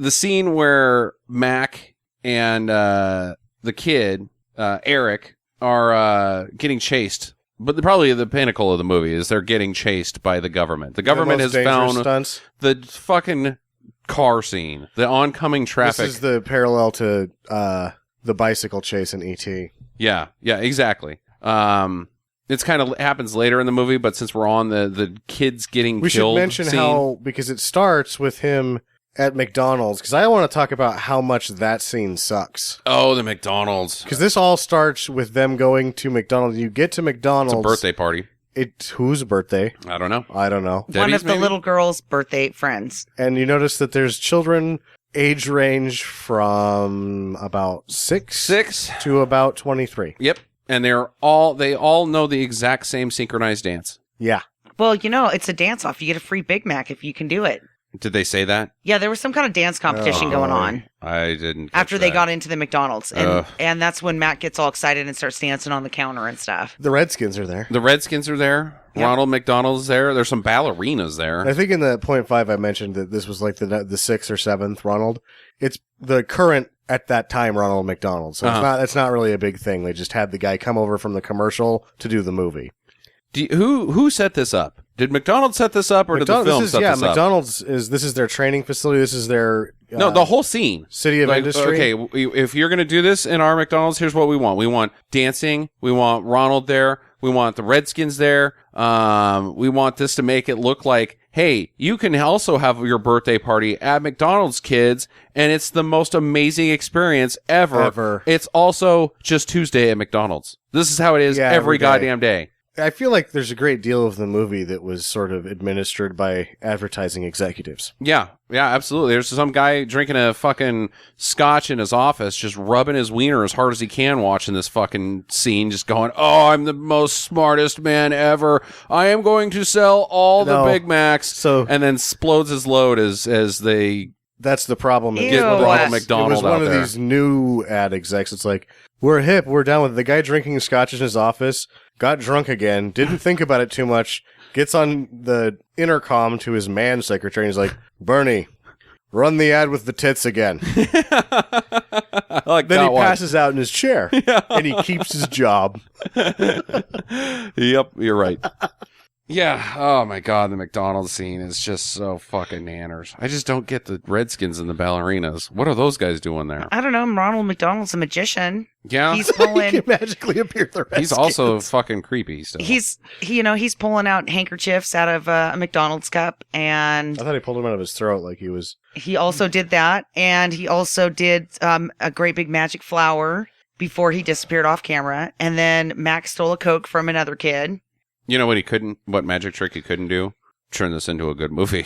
scene where Mac and the kid Eric are getting chased. But probably the pinnacle of the movie is they're getting chased by the government. The government has most dangerous found stunts. the fucking car scene, the oncoming traffic. This is the parallel to the bicycle chase in E.T. Yeah, exactly. It's kind of happens later in the movie, but since we're on the kids getting We should killed mention scene, how, because it starts with him at McDonald's, because I want to talk about how much that scene sucks. oh, the McDonald's. Because this all starts with them going to McDonald's. You get to McDonald's. It's a birthday party. It's whose birthday? I don't know. I don't know. One Debbie's, of the maybe? little girl's birthday friends. And you notice that there's children age range from about 6 to about 23. Yep. And they all know the exact same synchronized dance. Yeah. Well, it's a dance off. You get a free Big Mac if you can do it. Did they say that? Yeah, there was some kind of dance competition going on I didn't. catch after they that. got into the McDonald's. Ugh. And that's when Matt gets all excited and starts dancing on the counter and stuff. The Redskins are there. The Redskins are there. Yep. Ronald McDonald's there. There's some ballerinas there. I think in the point 5 I mentioned that this was like the 6th or 7th Ronald. It's the current at that time Ronald McDonald. So it's not really a big thing. They just had the guy come over from the commercial to do the movie. Who set this up? Did McDonald's set this up, or did the film set this up? McDonald's this is their training facility. This is their No, the whole scene. city of industry. Okay, if you're going to do this in our McDonald's, here's what we want. We want dancing. We want Ronald there. We want the Redskins there. We want this to make it look like, hey, you can also have your birthday party at McDonald's, kids, and it's the most amazing experience ever. It's also just Tuesday at McDonald's. This is how it is every goddamn day. I feel like there's a great deal of the movie that was sort of administered by advertising executives. Yeah, absolutely. There's some guy drinking a fucking scotch in his office, just rubbing his wiener as hard as he can, watching this fucking scene, just going, oh, I'm the most smartest man ever. I am going to sell all the Big Macs. And then explodes his load as they... That's the problem. Ew. Get Ronald McDonald It was one out of there. these new ad execs. It's like, we're hip, we're down with it. The guy drinking scotch in his office, got drunk again, didn't think about it too much, gets on the intercom to his man secretary, and he's like, Bernie, run the ad with the tits again. Like then he passes out in his chair, and he keeps his job. Yep, you're right. Yeah. Oh my God, the McDonald's scene is just so fucking nanners. I just don't get the Redskins and the ballerinas. What are those guys doing there? I don't know. Ronald McDonald's a magician. Yeah, He's He pulling. can magically appear the Redskins. he's also fucking creepy. Still, He's pulling out handkerchiefs out of a McDonald's cup, and I thought he pulled him out of his throat like he was... he also did that, and he also did a great big magic flower before he disappeared off camera, and then Max stole a Coke from another kid. you know what magic trick he couldn't do? Turn this into a good movie.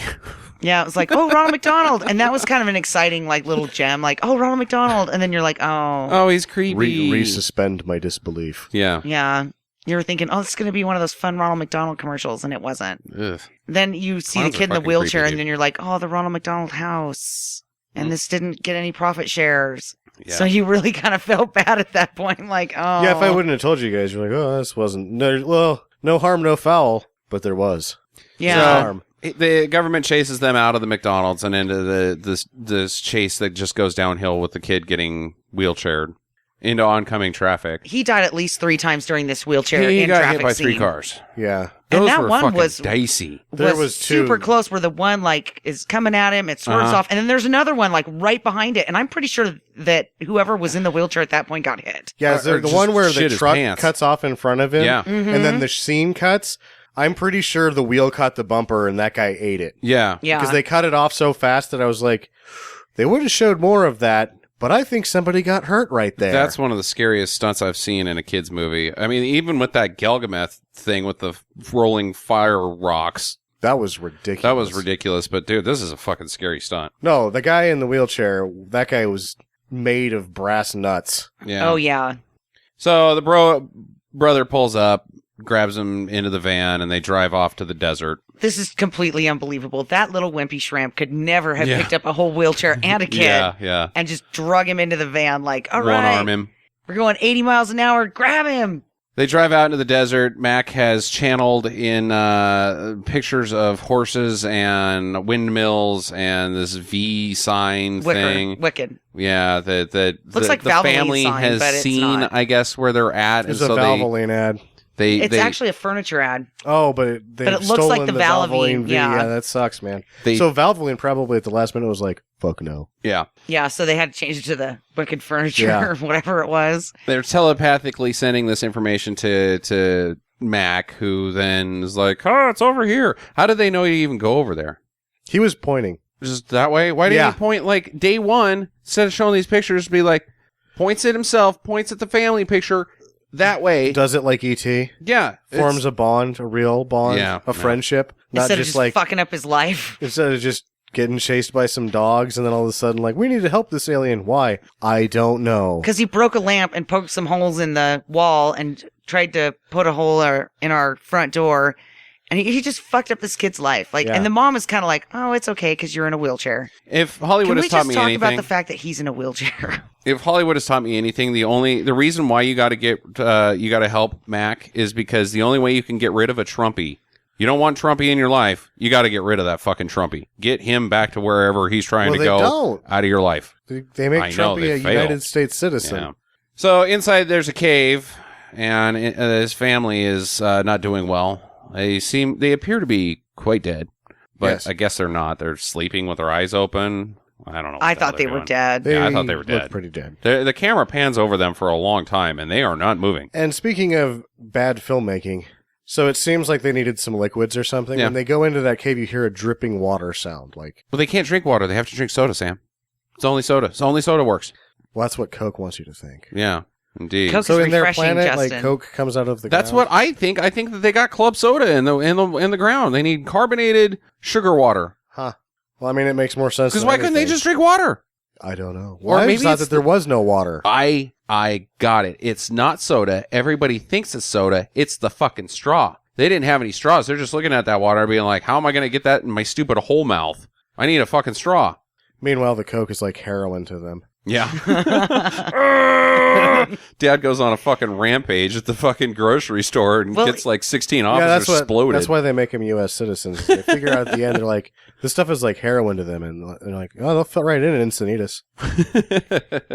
Yeah, it was like, oh, Ronald McDonald, and that was kind of an exciting like little gem, like, oh, Ronald McDonald, and then you're like, oh, He's creepy. Resuspend my disbelief. Yeah. yeah. You were thinking, oh, this is going to be one of those fun Ronald McDonald commercials, and it wasn't. Ugh. Then you see Clowns the are kid in the fucking wheelchair, creepy, and then you're like, oh, the Ronald McDonald house. And this didn't get any profit shares. Yeah. So you really kind of felt bad at that point. Like, oh. Yeah, if I wouldn't have told you guys, you're like, oh, this wasn't... no harm, no foul. But there was. Yeah. No harm. The government chases them out of the McDonald's and into this chase that just goes downhill with the kid getting wheelchaired into oncoming traffic. He died at least 3 times during this wheelchair He in got traffic hit by scene. 3 cars. Yeah. Those And that were one fucking was dicey. There was 2. super close where the one like is coming at him, it swerves off, and then there's another one like right behind it, and I'm pretty sure that whoever was in the wheelchair at that point got hit. Yeah, is there Or the just one where the shit his truck pants. cuts off in front of him? Yeah. And then the scene cuts. I'm pretty sure the wheel caught the bumper and that guy ate it. Yeah. Yeah. Because they cut it off so fast that I was like, they would have showed more of that, but I think somebody got hurt right there. That's one of the scariest stunts I've seen in a kid's movie. I mean, even with that Gilgameth thing with the rolling fire rocks, That was ridiculous. that was ridiculous. But dude, this is a fucking scary stunt. No, the guy in the wheelchair, that guy was made of brass nuts. Yeah. Oh yeah. So the brother pulls up, grabs him into the van, and they drive off to the desert. This is completely unbelievable. That little wimpy shrimp could never have Yeah. picked up a whole wheelchair and a kid Yeah. and just drug him into the van like, all One right, arm him. we're going 80 miles an hour, grab him. They drive out into the desert. Mac has channeled in pictures of horses and windmills and this V sign thing. Wicked. Yeah, that Looks like the Valvoline family sign, has but it's seen, not. I guess, where they're at. It's and a so Valvoline ad. It's actually a furniture ad. Oh, but they've But it looks like stolen the the Valvoline, V. yeah. Yeah, that sucks, man. They- So Valvoline probably at the last minute was like, fuck no. yeah. Yeah, so they had to change it to the wicked furniture Yeah. or whatever it was. They're telepathically sending this information to Mac, who then is like, "Oh, it's over here." How did they know you even go over there? He was pointing. Just that way? Why didn't Yeah. he point like day one instead of showing these pictures? Be like, points at himself, points at the family picture. That way, Does it like E.T. yeah, Forms a bond, a real bond, Yeah, a friendship. Not Instead of just just like, fucking up his life. instead of just getting chased by some dogs and then all of a sudden like, we need to help this alien. Why? I don't know. Because he broke a lamp and poked some holes in the wall and tried to put a hole in our front door. And he just fucked up this kid's life. Like, Yeah. and the mom is kind of like, oh, it's okay because you're in a wheelchair. if Hollywood Can we has taught just me talk anything, about the fact that he's in a wheelchair? if Hollywood has taught me anything, the reason why you got to help Mac is because the only way you can get rid of a Trumpy, you don't want Trumpy in your life, you got to get rid of that fucking Trumpy. Get him back to wherever he's trying Well, to they go don't. out of your life. They make I know, Trump they a fail. United States citizen. Yeah. So inside there's a cave, and his family is not doing well. They appear to be quite dead, but Yes. I guess they're not. They're sleeping with their eyes open. I don't know. I what the hell thought they they're were doing. dead. Yeah, I thought they were look dead. pretty dead. The camera pans over them for a long time, and they are not moving. And speaking of bad filmmaking, so it seems like they needed some liquids or something. Yeah. When they go into that cave, you hear a dripping water sound. Like, Well, they can't drink water. They have to drink soda, Sam. It's only soda. It's only soda works. well, that's what Coke wants you to think. Yeah, indeed. Coke So is in their refreshing, planet, Justin. like Coke comes out of the That's ground. what I think. I think that they got club soda in the ground. They need carbonated sugar water. Huh. Well, I mean, it makes more sense. Because than why couldn't they anything. just drink water? I don't know. Or Well, I maybe just thought it's that there was no water. I got it. It's not soda. Everybody thinks it's soda. It's the fucking straw. They didn't have any straws. They're just looking at that water being like, how am I going to get that in my stupid whole mouth? I need a fucking straw. Meanwhile, the Coke is like heroin to them. Yeah. Dad goes on a fucking rampage at the fucking grocery store and Well, gets like 16 Yeah, officers exploded. that's why they make them U.S. citizens. They figure out at the end, they're like, this stuff is like heroin to them. And they're like, oh, they'll fit right in and Encinitas.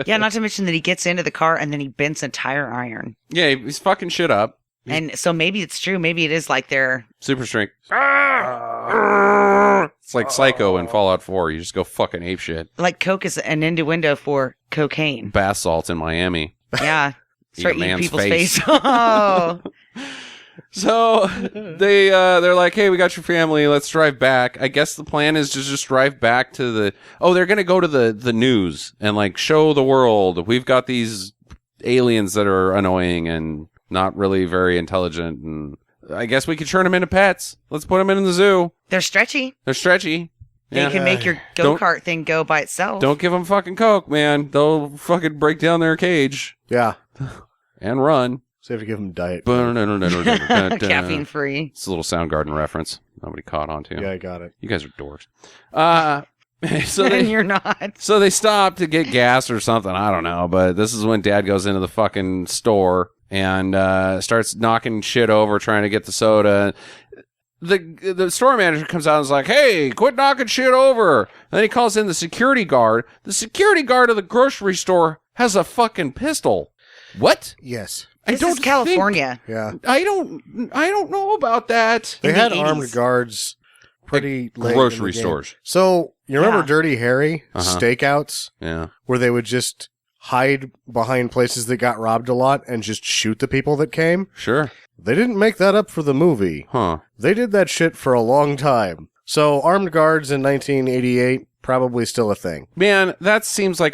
Yeah, not to mention that he gets into the car and then he bends a tire iron. Yeah, he's fucking shit up. And so maybe it's true. Maybe it is like they're... Super strength. It's like Psycho in Fallout 4. You just go fucking ape shit. Like Coke is an innuendo for cocaine. Bath salts in Miami. Yeah. Eat Start a eating man's people's face. face. Oh. So they're like, hey, we got your family. Let's drive back. I guess the plan is to just drive back to the... Oh, they're going to go to the news and like show the world. We've got these aliens that are annoying and not really very intelligent. And I guess we could turn them into pets. Let's put them in the zoo. They're stretchy. They're stretchy. They Yeah. can make your Don't- go-kart thing go by itself. Don't give them fucking Coke, man. They'll fucking break down their cage Yeah. and run. So you have to give them diet. Coke. Caffeine free. It's a little Soundgarden reference. Nobody caught on to. Yeah, I got it. You guys are dorks. So And they you're not. so they stop to get gas or something. I don't know. But this is when Dad goes into the fucking store and starts knocking shit over trying to get the soda. The store manager comes out and is like, hey, quit knocking shit over. And then he calls in the security guard. The security guard of the grocery store has a fucking pistol. What? Yes. This is California. Yeah. I don't know about that. They In the had 80s. armed guards pretty late in Grocery the game. stores. So, you remember Yeah. Dirty Harry Uh-huh. stakeouts Yeah. where they would just hide behind places that got robbed a lot and just shoot the people that came? Sure. They didn't make that up for the movie. Huh. They did that shit for a long time. So, armed guards in 1988, probably still a thing. Man, that seems like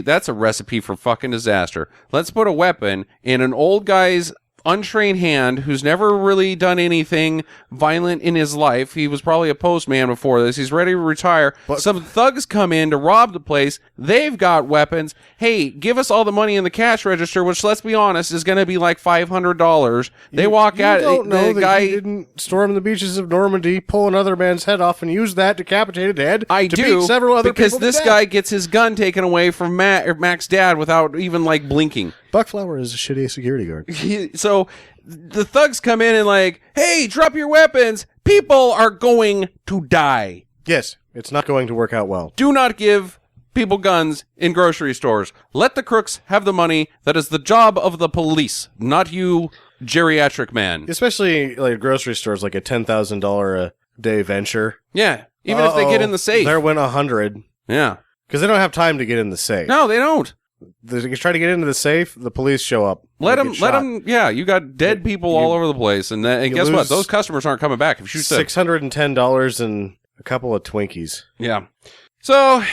that's a recipe for fucking disaster. Let's put a weapon in an old guy's untrained hand who's never really done anything violent in his life. He was probably a postman before this. He's ready to retire. But- Some thugs come in to rob the place. They've got weapons. Hey, give us all the money in the cash register, which, let's be honest, is going to be like $500. They walk You out. don't know the that guy. he didn't storm the beaches of Normandy, pull another man's head off, and use that decapitated head I to do beat several other because people to this death. guy gets his gun taken away from Mac's dad without even like blinking. Buckflower is a shitty security guard. So the thugs come in and like, hey, drop your weapons. People are going to die. Yes, it's not going to work out well. Do not give people guns in grocery stores. Let the crooks have the money. That is the job of the police, not you, geriatric man. Especially like grocery stores, like a $10,000 a day venture. Yeah, even if they get in the safe. There went 100 Yeah. because they don't have time to get in the safe. No, they don't. They try to get into the safe. The police show up. Let They them. get Let shot. them. Yeah, you got dead people all over the place, and you guess what? lose Those customers aren't coming back. If you shoot them. $610 and a couple of Twinkies. Yeah. So,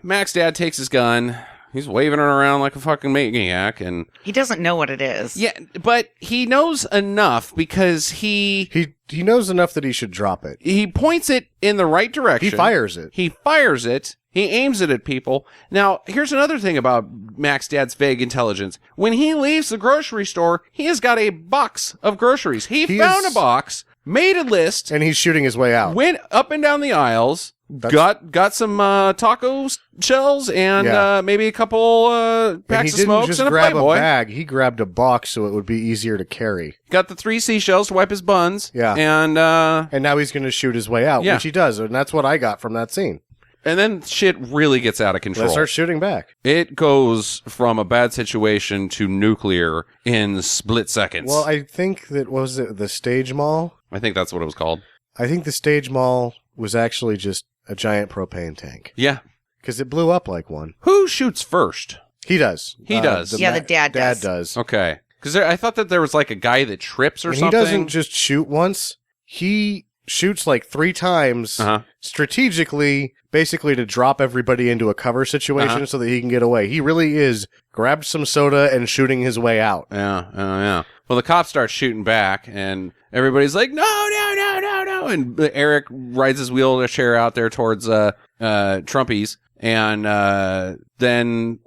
Mac's dad takes his gun. He's waving it around like a fucking maniac, and He doesn't know what it is. yeah, but he knows enough because he He knows enough that he should drop it. points it in the right direction. He fires it. He fires it. He aims it at people. Now, here's another thing about Mac's dad's vague intelligence. When he leaves the grocery store, he has got a box of groceries. He found is- a box, made a list, And he's shooting his way out. went up and down the aisles, That's- got some taco shells and Yeah. maybe a couple And he packs of didn't smokes just and a grab Playboy. a bag. He grabbed a box so it would be easier to carry. Got the 3 seashells to wipe his buns. Yeah. And And now he's going to shoot his way out, Yeah. which he does. And that's what I got from that scene. then shit really gets out of control. Let's start shooting back. It goes from a bad situation to nuclear in split seconds. Well, I think that, what was it, the stage mall? I think that's what it was called. I think the stage mall was actually just a giant propane tank. Yeah. because it blew up like one. Who shoots first? He does. He does. the dad does. Dad does. Okay. Because I thought that there was like a guy that trips or And something. he doesn't just shoot once. He shoots like 3 times strategically, basically to drop everybody into a cover situation so that he can get away. He really is grabbed some soda and shooting his way out. Yeah. Well, the cops start shooting back, and everybody's like, no. And Eric rides his wheelchair out there towards Trumpies, and then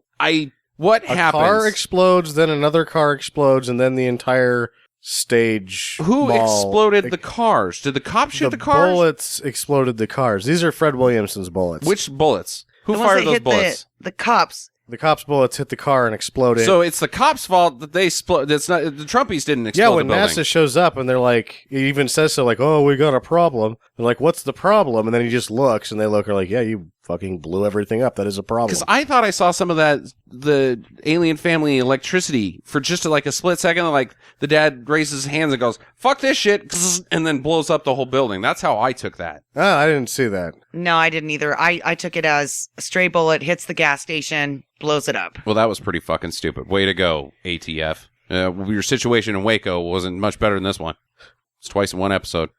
what happens? A car explodes, then another car explodes, and then the entire stage. Who mall exploded the cars? Did the cops shoot the cars? The bullets exploded the cars. These are Fred Williamson's bullets. Which bullets? Who The ones fired that those hit bullets? The cops. The cops' bullets hit the car and exploded. So it's the cops' fault that they explode. That's not the Trumpies didn't explode. Yeah, the when building. NASA shows up and they're like, he even says so, like, "Oh, we got a problem." They're like, "What's the problem?" And then he just looks, and they look, are like, "Yeah, you fucking blew everything up. That is a problem." Because I thought I saw some of the alien family electricity for just like a split second. Like the dad raises his hands and goes, "Fuck this shit," and then blows up the whole building. That's how I took that. Oh, I didn't see that. No, I didn't either. I took it as a stray bullet hits the gas station, blows it up. Well, that was pretty fucking stupid. Way to go, ATF. Your situation in Waco wasn't much better than this one. It's twice in one episode.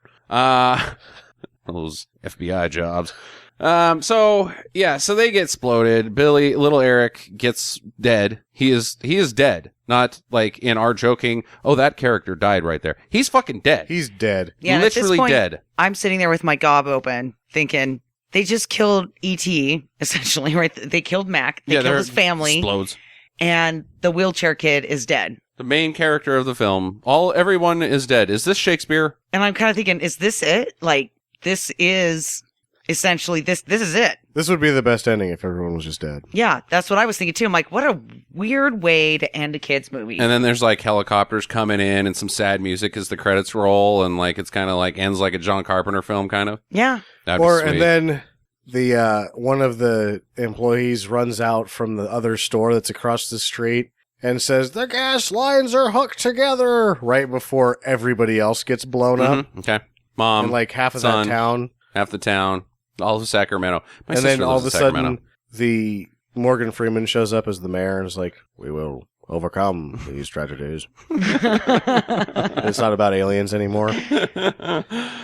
Those FBI jobs. So they get exploded. Little Eric gets dead. He is dead. Not like in our joking, oh, that character died right there. He's fucking dead. He's dead. Yeah, and at this literally point, dead. I'm sitting there with my gob open, thinking they just killed E.T. essentially, right? They killed Mac. They killed his family, explodes. and the wheelchair kid is dead. The main character of the film. Everyone is dead. Is this Shakespeare? And I'm kind of thinking, is this it? Like, this is essentially this is it. This would be the best ending if everyone was just dead. Yeah, that's what I was thinking too. I'm like, what a weird way to end a kid's movie. And then there's like helicopters coming in and some sad music as the credits roll, and like it's kind of like ends like a John Carpenter film, kind of. Yeah. That'd be sweet. And then the one of the employees runs out from the other store that's across the street and says, "The gas lines are hooked together," right before everybody else gets blown up. Okay, mom, And like half of son, that town. half the town, all of Sacramento. My And sister then all of lives a in Sacramento. sudden, the Morgan Freeman shows up as the mayor and is like, "We will overcome these tragedies." It's not about aliens anymore.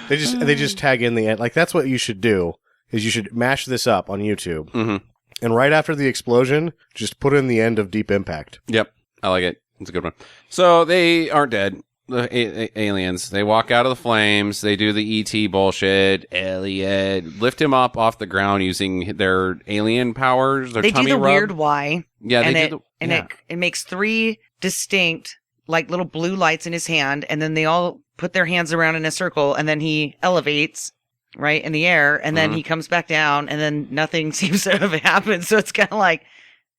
They just tag in the end. Like, that's what you should do, is you should mash this up on YouTube. Mm-hmm. And right after the explosion, just put in the end of Deep Impact. Yep, I like it. It's a good one. So they aren't dead. The aliens. They walk out of the flames. They do the ET bullshit. Elliot, lift him up off the ground using their alien powers. Their They do tummy the rub. weird Y. Yeah, and they it, do. and it makes 3 distinct, like, little blue lights in his hand, and then they all put their hands around in a circle, and then he elevates right in the air, and then he comes back down, and then nothing seems to have happened. So it's kind of like,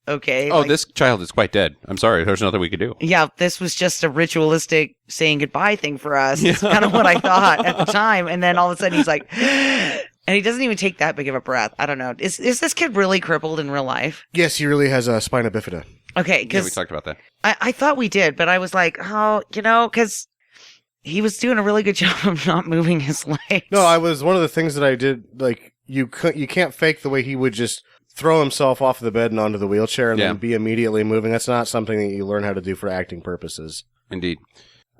okay. Oh, like, this child is quite dead. I'm sorry. There's nothing we could do. yeah, this was just a ritualistic saying goodbye thing for us. It's kind of what I thought at the time. And then all of a sudden he's like, and he doesn't even take that big of a breath. I don't know. Is this kid really crippled in real life? Yes, he really has a spina bifida. Okay, Yeah, because we talked about that. I thought we did, but I was like, oh, because he was doing a really good job of not moving his legs. No, one of the things that I did, like, you can't fake the way he would just throw himself off the bed and onto the wheelchair and then be immediately moving. That's not something that you learn how to do for acting purposes. Indeed.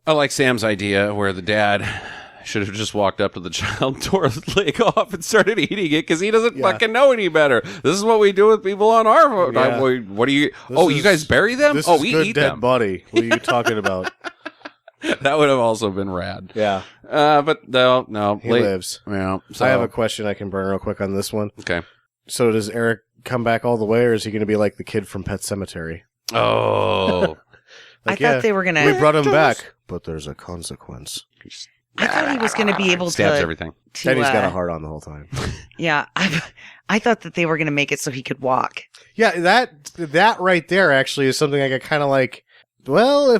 I like Sam's idea where the dad should have just walked up to the child, tore his leg off, and started eating it because he doesn't fucking know any better. This is what we do with people on our... Yeah. What do you... This you guys bury them? This Oh, is we good eat dead them. body. What are you talking about? That would have also been rad. Yeah, But no. he lives. Yeah. So I have a question I can burn real quick on this one. Okay. So does Eric come back all the way, or is he going to be like the kid from Pet Sematary? Oh. Like, I thought they were going we to... brought him back, but there's a consequence. I thought he was going to be able Stabs to... everything. And he's got a heart on the whole time. Yeah, I thought that they were going to make it so he could walk. Yeah, that right there actually is something I got kind of like, well,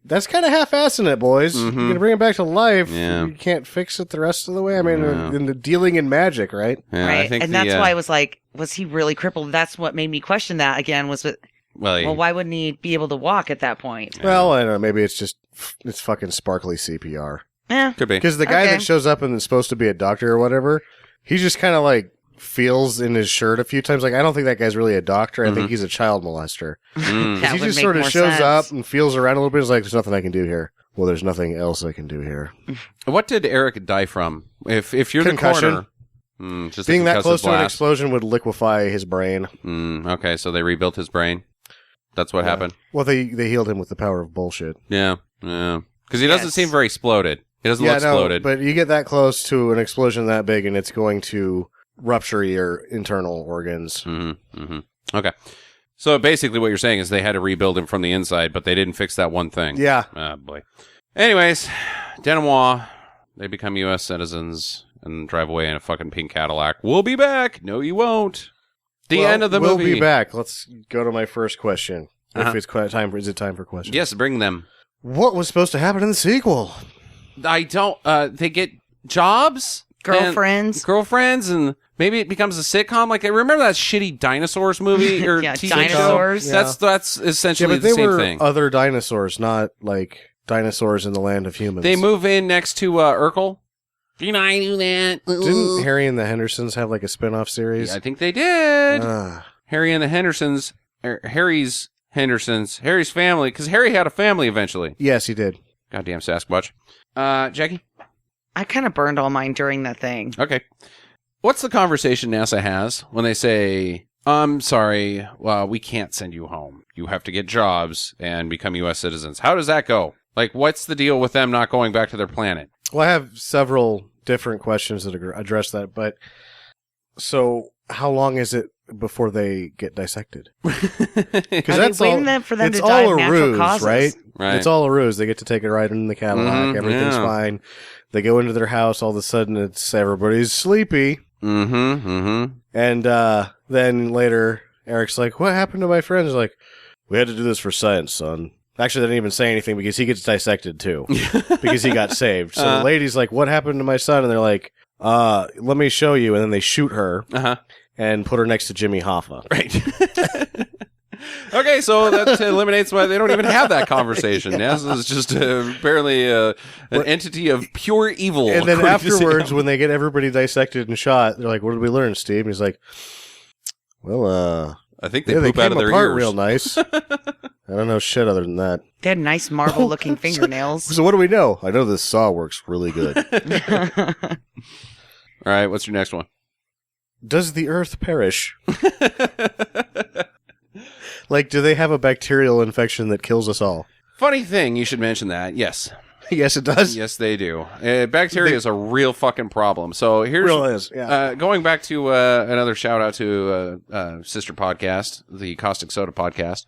that's kind of half-assing it, boys. Mhm. You're going to bring it back to life. Yeah. You can't fix it the rest of the way. I mean, Yeah. in the dealing in magic, right? Yeah, right? I think And that's why I was like, was he really crippled? That's what made me question that again, was that, well, why wouldn't he be able to walk at that point? Yeah. Well, I don't know. Maybe it's fucking sparkly CPR. Eh, could be. Because the guy Okay. that shows up and is supposed to be a doctor or whatever, he's just kind of like feels in his shirt a few times. Like, I don't think that guy's really a doctor. I think he's a child molester. That He would just make sort of more shows sense. up and feels around a little bit. He's like, there's nothing I can do here. Well, there's nothing else I can do here. What did Eric die from? If you're Concussion. the coroner, just Being a that concussive close to an blast. explosion would liquefy his brain. Okay, so they rebuilt his brain. That's what happened. Well, they healed him with the power of bullshit. Yeah. Because he doesn't Yes. seem very exploded. He doesn't look no, exploded. but you get that close to an explosion that big, and it's going to rupture your internal organs. Okay. So basically what you're saying is they had to rebuild him from the inside, but they didn't fix that one thing. Yeah. Oh, boy. Anyways, Denimois, they become U.S. citizens and drive away in a fucking pink Cadillac. We'll be back. No, you won't. The end of the we'll movie. be back. Let's go to my first question. Uh-huh. If it's time for, is it time for questions? Yes, bring them. What was supposed to happen in the sequel? I don't, they get jobs? Girlfriends, and maybe it becomes a sitcom. Like, I remember that shitty dinosaurs movie or Yeah, TV dinosaurs. show. That's Yeah, essentially but the they same were thing. other dinosaurs, not like dinosaurs in the land of humans. They move in next to Urkel. Did I do that? Didn't Harry and the Hendersons have like a spin-off series? Yeah, I think they did. Ah. Harry and the Hendersons, Harry's family, because Harry had a family eventually. Yes, he did. Goddamn Sasquatch. Jackie? I kind of burned all mine during that thing. Okay. What's the conversation NASA has when they say, I'm sorry, we can't send you home. You have to get jobs and become U.S. citizens. How does that go? Like, what's the deal with them not going back to their planet? Well, I have several different questions that address that, but so how long is it before they get dissected? Because Are they waiting for them it's to die all of a natural ruse, causes? right? Right. It's all a ruse. They get to take a ride in the Cadillac. Everything's yeah. fine. They go into their house. All of a sudden, it's everybody's sleepy. And then later, Eric's like, what happened to my friends? He's like, we had to do this for science, son. Actually, they didn't even say anything because he gets dissected too. Because he got saved. So the lady's like, what happened to my son? And they're like, let me show you. And then they shoot her and put her next to Jimmy Hoffa. Right. Okay, so that eliminates why they don't even have that conversation. NASA is just apparently an entity of pure evil. And then according to afterwards, Sam. when they get everybody dissected and shot, they're like, what did we learn, Steve? And he's like, well, I think they yeah, poop they out came of their apart ears. real nice. I don't know shit other than that. They had nice marble-looking fingernails. So what do we know? I know this saw works really good. All right, what's your next one? Does the Earth perish? Like, do they have a bacterial infection that kills us all? Funny thing, you should mention that. Yes. Yes, it does. Yes, they do. Bacteria is a real fucking problem. So here's Real is, yeah. going back to another shout out to sister podcast, the Caustic Soda podcast.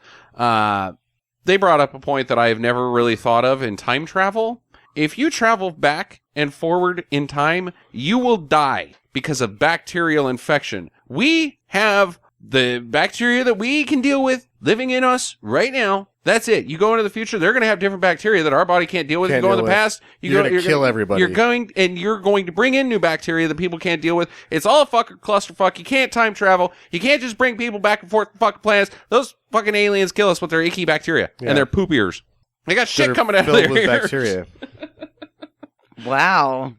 They brought up a point that I have never really thought of in time travel. If you travel back and forward in time, you will die because of bacterial infection. We have the bacteria that we can deal with living in us right now. That's it. You go into the future, they're going to have different bacteria that our body can't deal with. Can't you go in deal the with. past, You're gonna kill everybody. You're going to bring in new bacteria that people can't deal with. It's all a fucking clusterfuck. You can't time travel. You can't just bring people back and forth to fucking planets. Those fucking aliens kill us with their icky bacteria and their poop ears. They got shit That are coming out of filled their with ears. bacteria. Wow.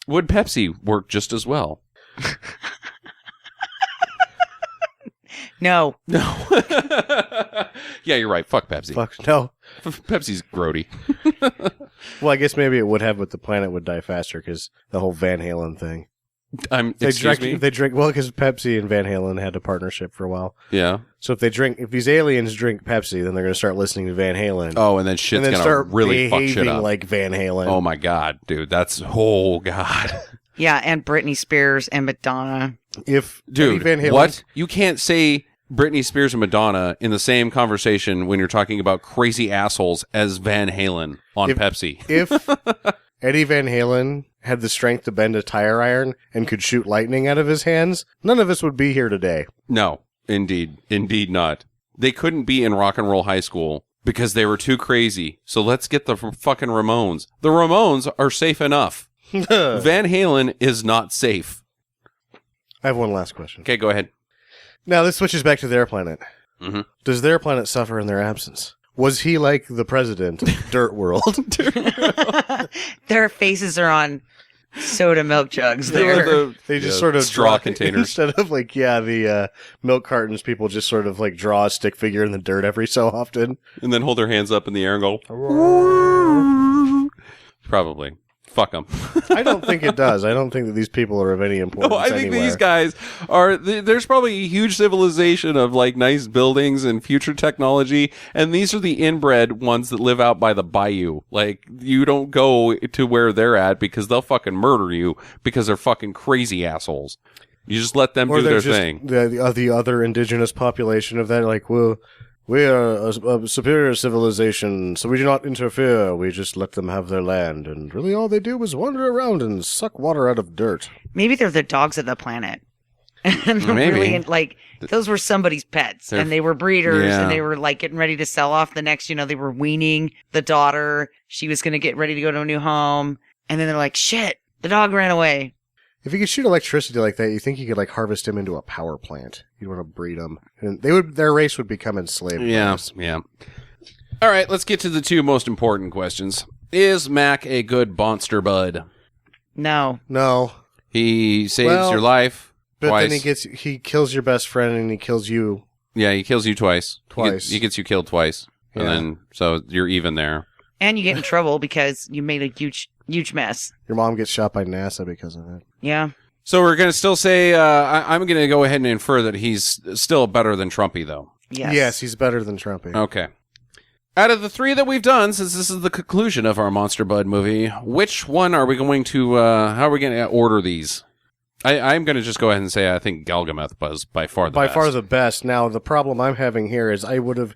Would Pepsi work just as well? No. No. Yeah, you're right. Fuck Pepsi. Fuck, no. Pepsi's grody. Well, I guess maybe it would have, but the planet would die faster because the whole Van Halen thing. Excuse me? They drink, well, because Pepsi and Van Halen had a partnership for a while. Yeah. So if these aliens drink Pepsi, then they're going to start listening to Van Halen. Oh, and then shit's and then gonna start really fuck shit behaving up. like Van Halen. Oh my god, dude, oh god, Yeah, and Britney Spears and Madonna. If dude, Van Halen, what? You can't say Britney Spears and Madonna in the same conversation when you're talking about crazy assholes as Van Halen on Pepsi. If Eddie Van Halen had the strength to bend a tire iron and could shoot lightning out of his hands, none of us would be here today. No, indeed not. They couldn't be in rock and roll high school because they were too crazy. So let's get the fucking Ramones. The Ramones are safe enough. Van Halen is not safe. I have one last question. Okay, go ahead. Now, this switches back to their planet. Mm-hmm. Does their planet suffer in their absence? Was he like the president of Dirt World? Their faces are on Soda milk jugs They were there. the They just sort of straw draw, containers. instead of like the milk cartons. People just sort of like draw a stick figure in the dirt every so often. And then hold their hands up in the air and go, probably. Fuck them. I don't think it does. I don't think that these people are of any importance. No, I think anywhere. these guys are. There's probably a huge civilization of like nice buildings and future technology, and these are the inbred ones that live out by the bayou. Like you don't go to where they're at because they'll fucking murder you because they're fucking crazy assholes. You just let them or do they're their just thing. the other indigenous population of that, like, well, we are a superior civilization, so we do not interfere. We just let them have their land, and really all they do is wander around and suck water out of dirt. Maybe they're the dogs of the planet. And they're Maybe. really like those were somebody's pets, and they were breeders, Yeah. and they were like getting ready to sell off the next. They were weaning the daughter. She was going to get ready to go to a new home, and then they're like, "Shit, the dog ran away." If you could shoot electricity like that, you think you could like harvest him into a power plant. You'd want to breed them, and their race would become enslaved. Yeah, yeah. All right, let's get to the two most important questions. Is Mac a good monster bud? No, No, He saves Well, your life but twice. then he kills your best friend, and he kills you. Yeah, he kills you twice. Twice. He gets you killed twice. And Yeah. then, so you're even there. and you get in trouble because you made a huge mess. Your mom gets shot by NASA because of it. Yeah, So we're going to still say, I'm going to go ahead and infer that he's still better than Trumpy, though. yes, He's better than Trumpy. Okay. Out of the three that we've done, since this is the conclusion of our Monster Bud movie, which one are we going to, how are we going to order these? I'm going to just go ahead and say I think Galgameth was by far the best. By far the best. Now, the problem I'm having here is I would have,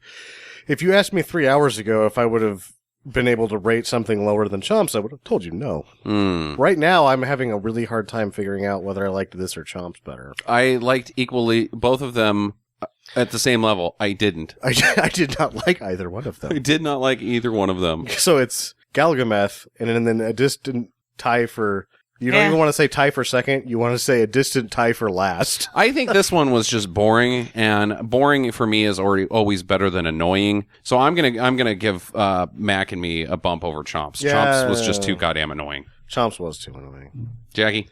if you asked me 3 hours ago if I would have been able to rate something lower than Chomps, I would have told you no. Right now, I'm having a really hard time figuring out whether I liked this or Chomps better. I liked equally both of them at the same level. I didn't. I did not like either one of I them. did not like either one of them. So it's Galgameth, and then a distant tie for... You don't even want to say tie for second. You want to say a distant tie for last. I think this one was just boring, and boring for me is always better than annoying. So I'm gonna give Mac and me a bump over Chomps. Yeah. Chomps was just too goddamn annoying. Chomps was too annoying. Jackie,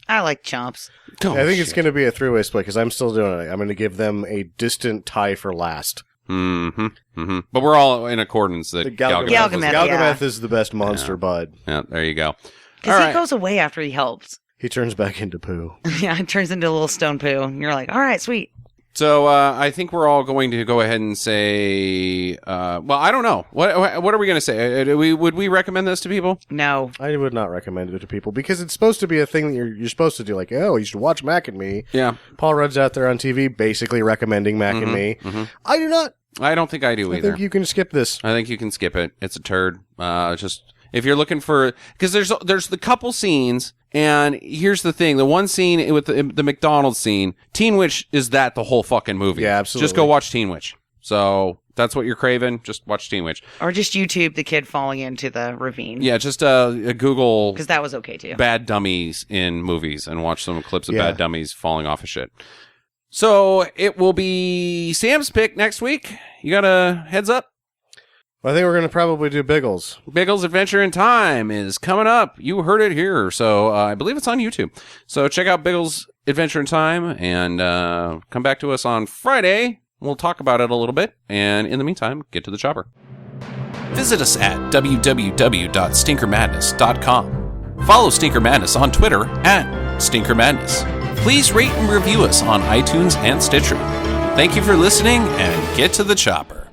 I like Chomps. oh, I think it's shit. going to be a three-way split because I'm still doing it. I'm going to give them a distant tie for last. But we're all in accordance that The Galgameth. Galgameth, Galgameth is the best monster bud. Yeah, there you go. Because All he right. goes away after he helps. He turns back into poo. Yeah, it turns into a little stone poo. And you're like, all right, sweet. So I think we're all going to go ahead and say, well, I don't know. What are we going to say? Would we recommend this to people? No. I would not recommend it to people because it's supposed to be a thing that you're supposed to do. Like, oh, you should watch Mac and Me. Yeah. Paul Rudd's out there on TV basically recommending Mac and Me. I do not. I don't think I do I either. think you can skip this. I think you can skip it. It's a turd. Just if you're looking for, because there's the couple scenes, and here's the thing: the one scene with the McDonald's scene, Teen Witch is that the whole fucking movie. Yeah, absolutely. Just go watch Teen Witch. So that's what you're craving. Just watch Teen Witch. Or just YouTube the kid falling into the ravine. Yeah, just Google Because that was okay too. bad dummies in movies and watch some clips of Yeah. bad dummies falling off of shit. So it will be Sam's pick next week. You got a heads up? I think we're going to probably do Biggles. Biggles Adventure in Time is coming up. You heard it here. So I believe it's on YouTube. So check out Biggles Adventure in Time and come back to us on Friday. We'll talk about it a little bit. And in the meantime, get to the chopper. Visit us at www.stinkermadness.com. Follow Stinker Madness on Twitter at Stinker Madness. Please rate and review us on iTunes and Stitcher. Thank you for listening and get to the chopper.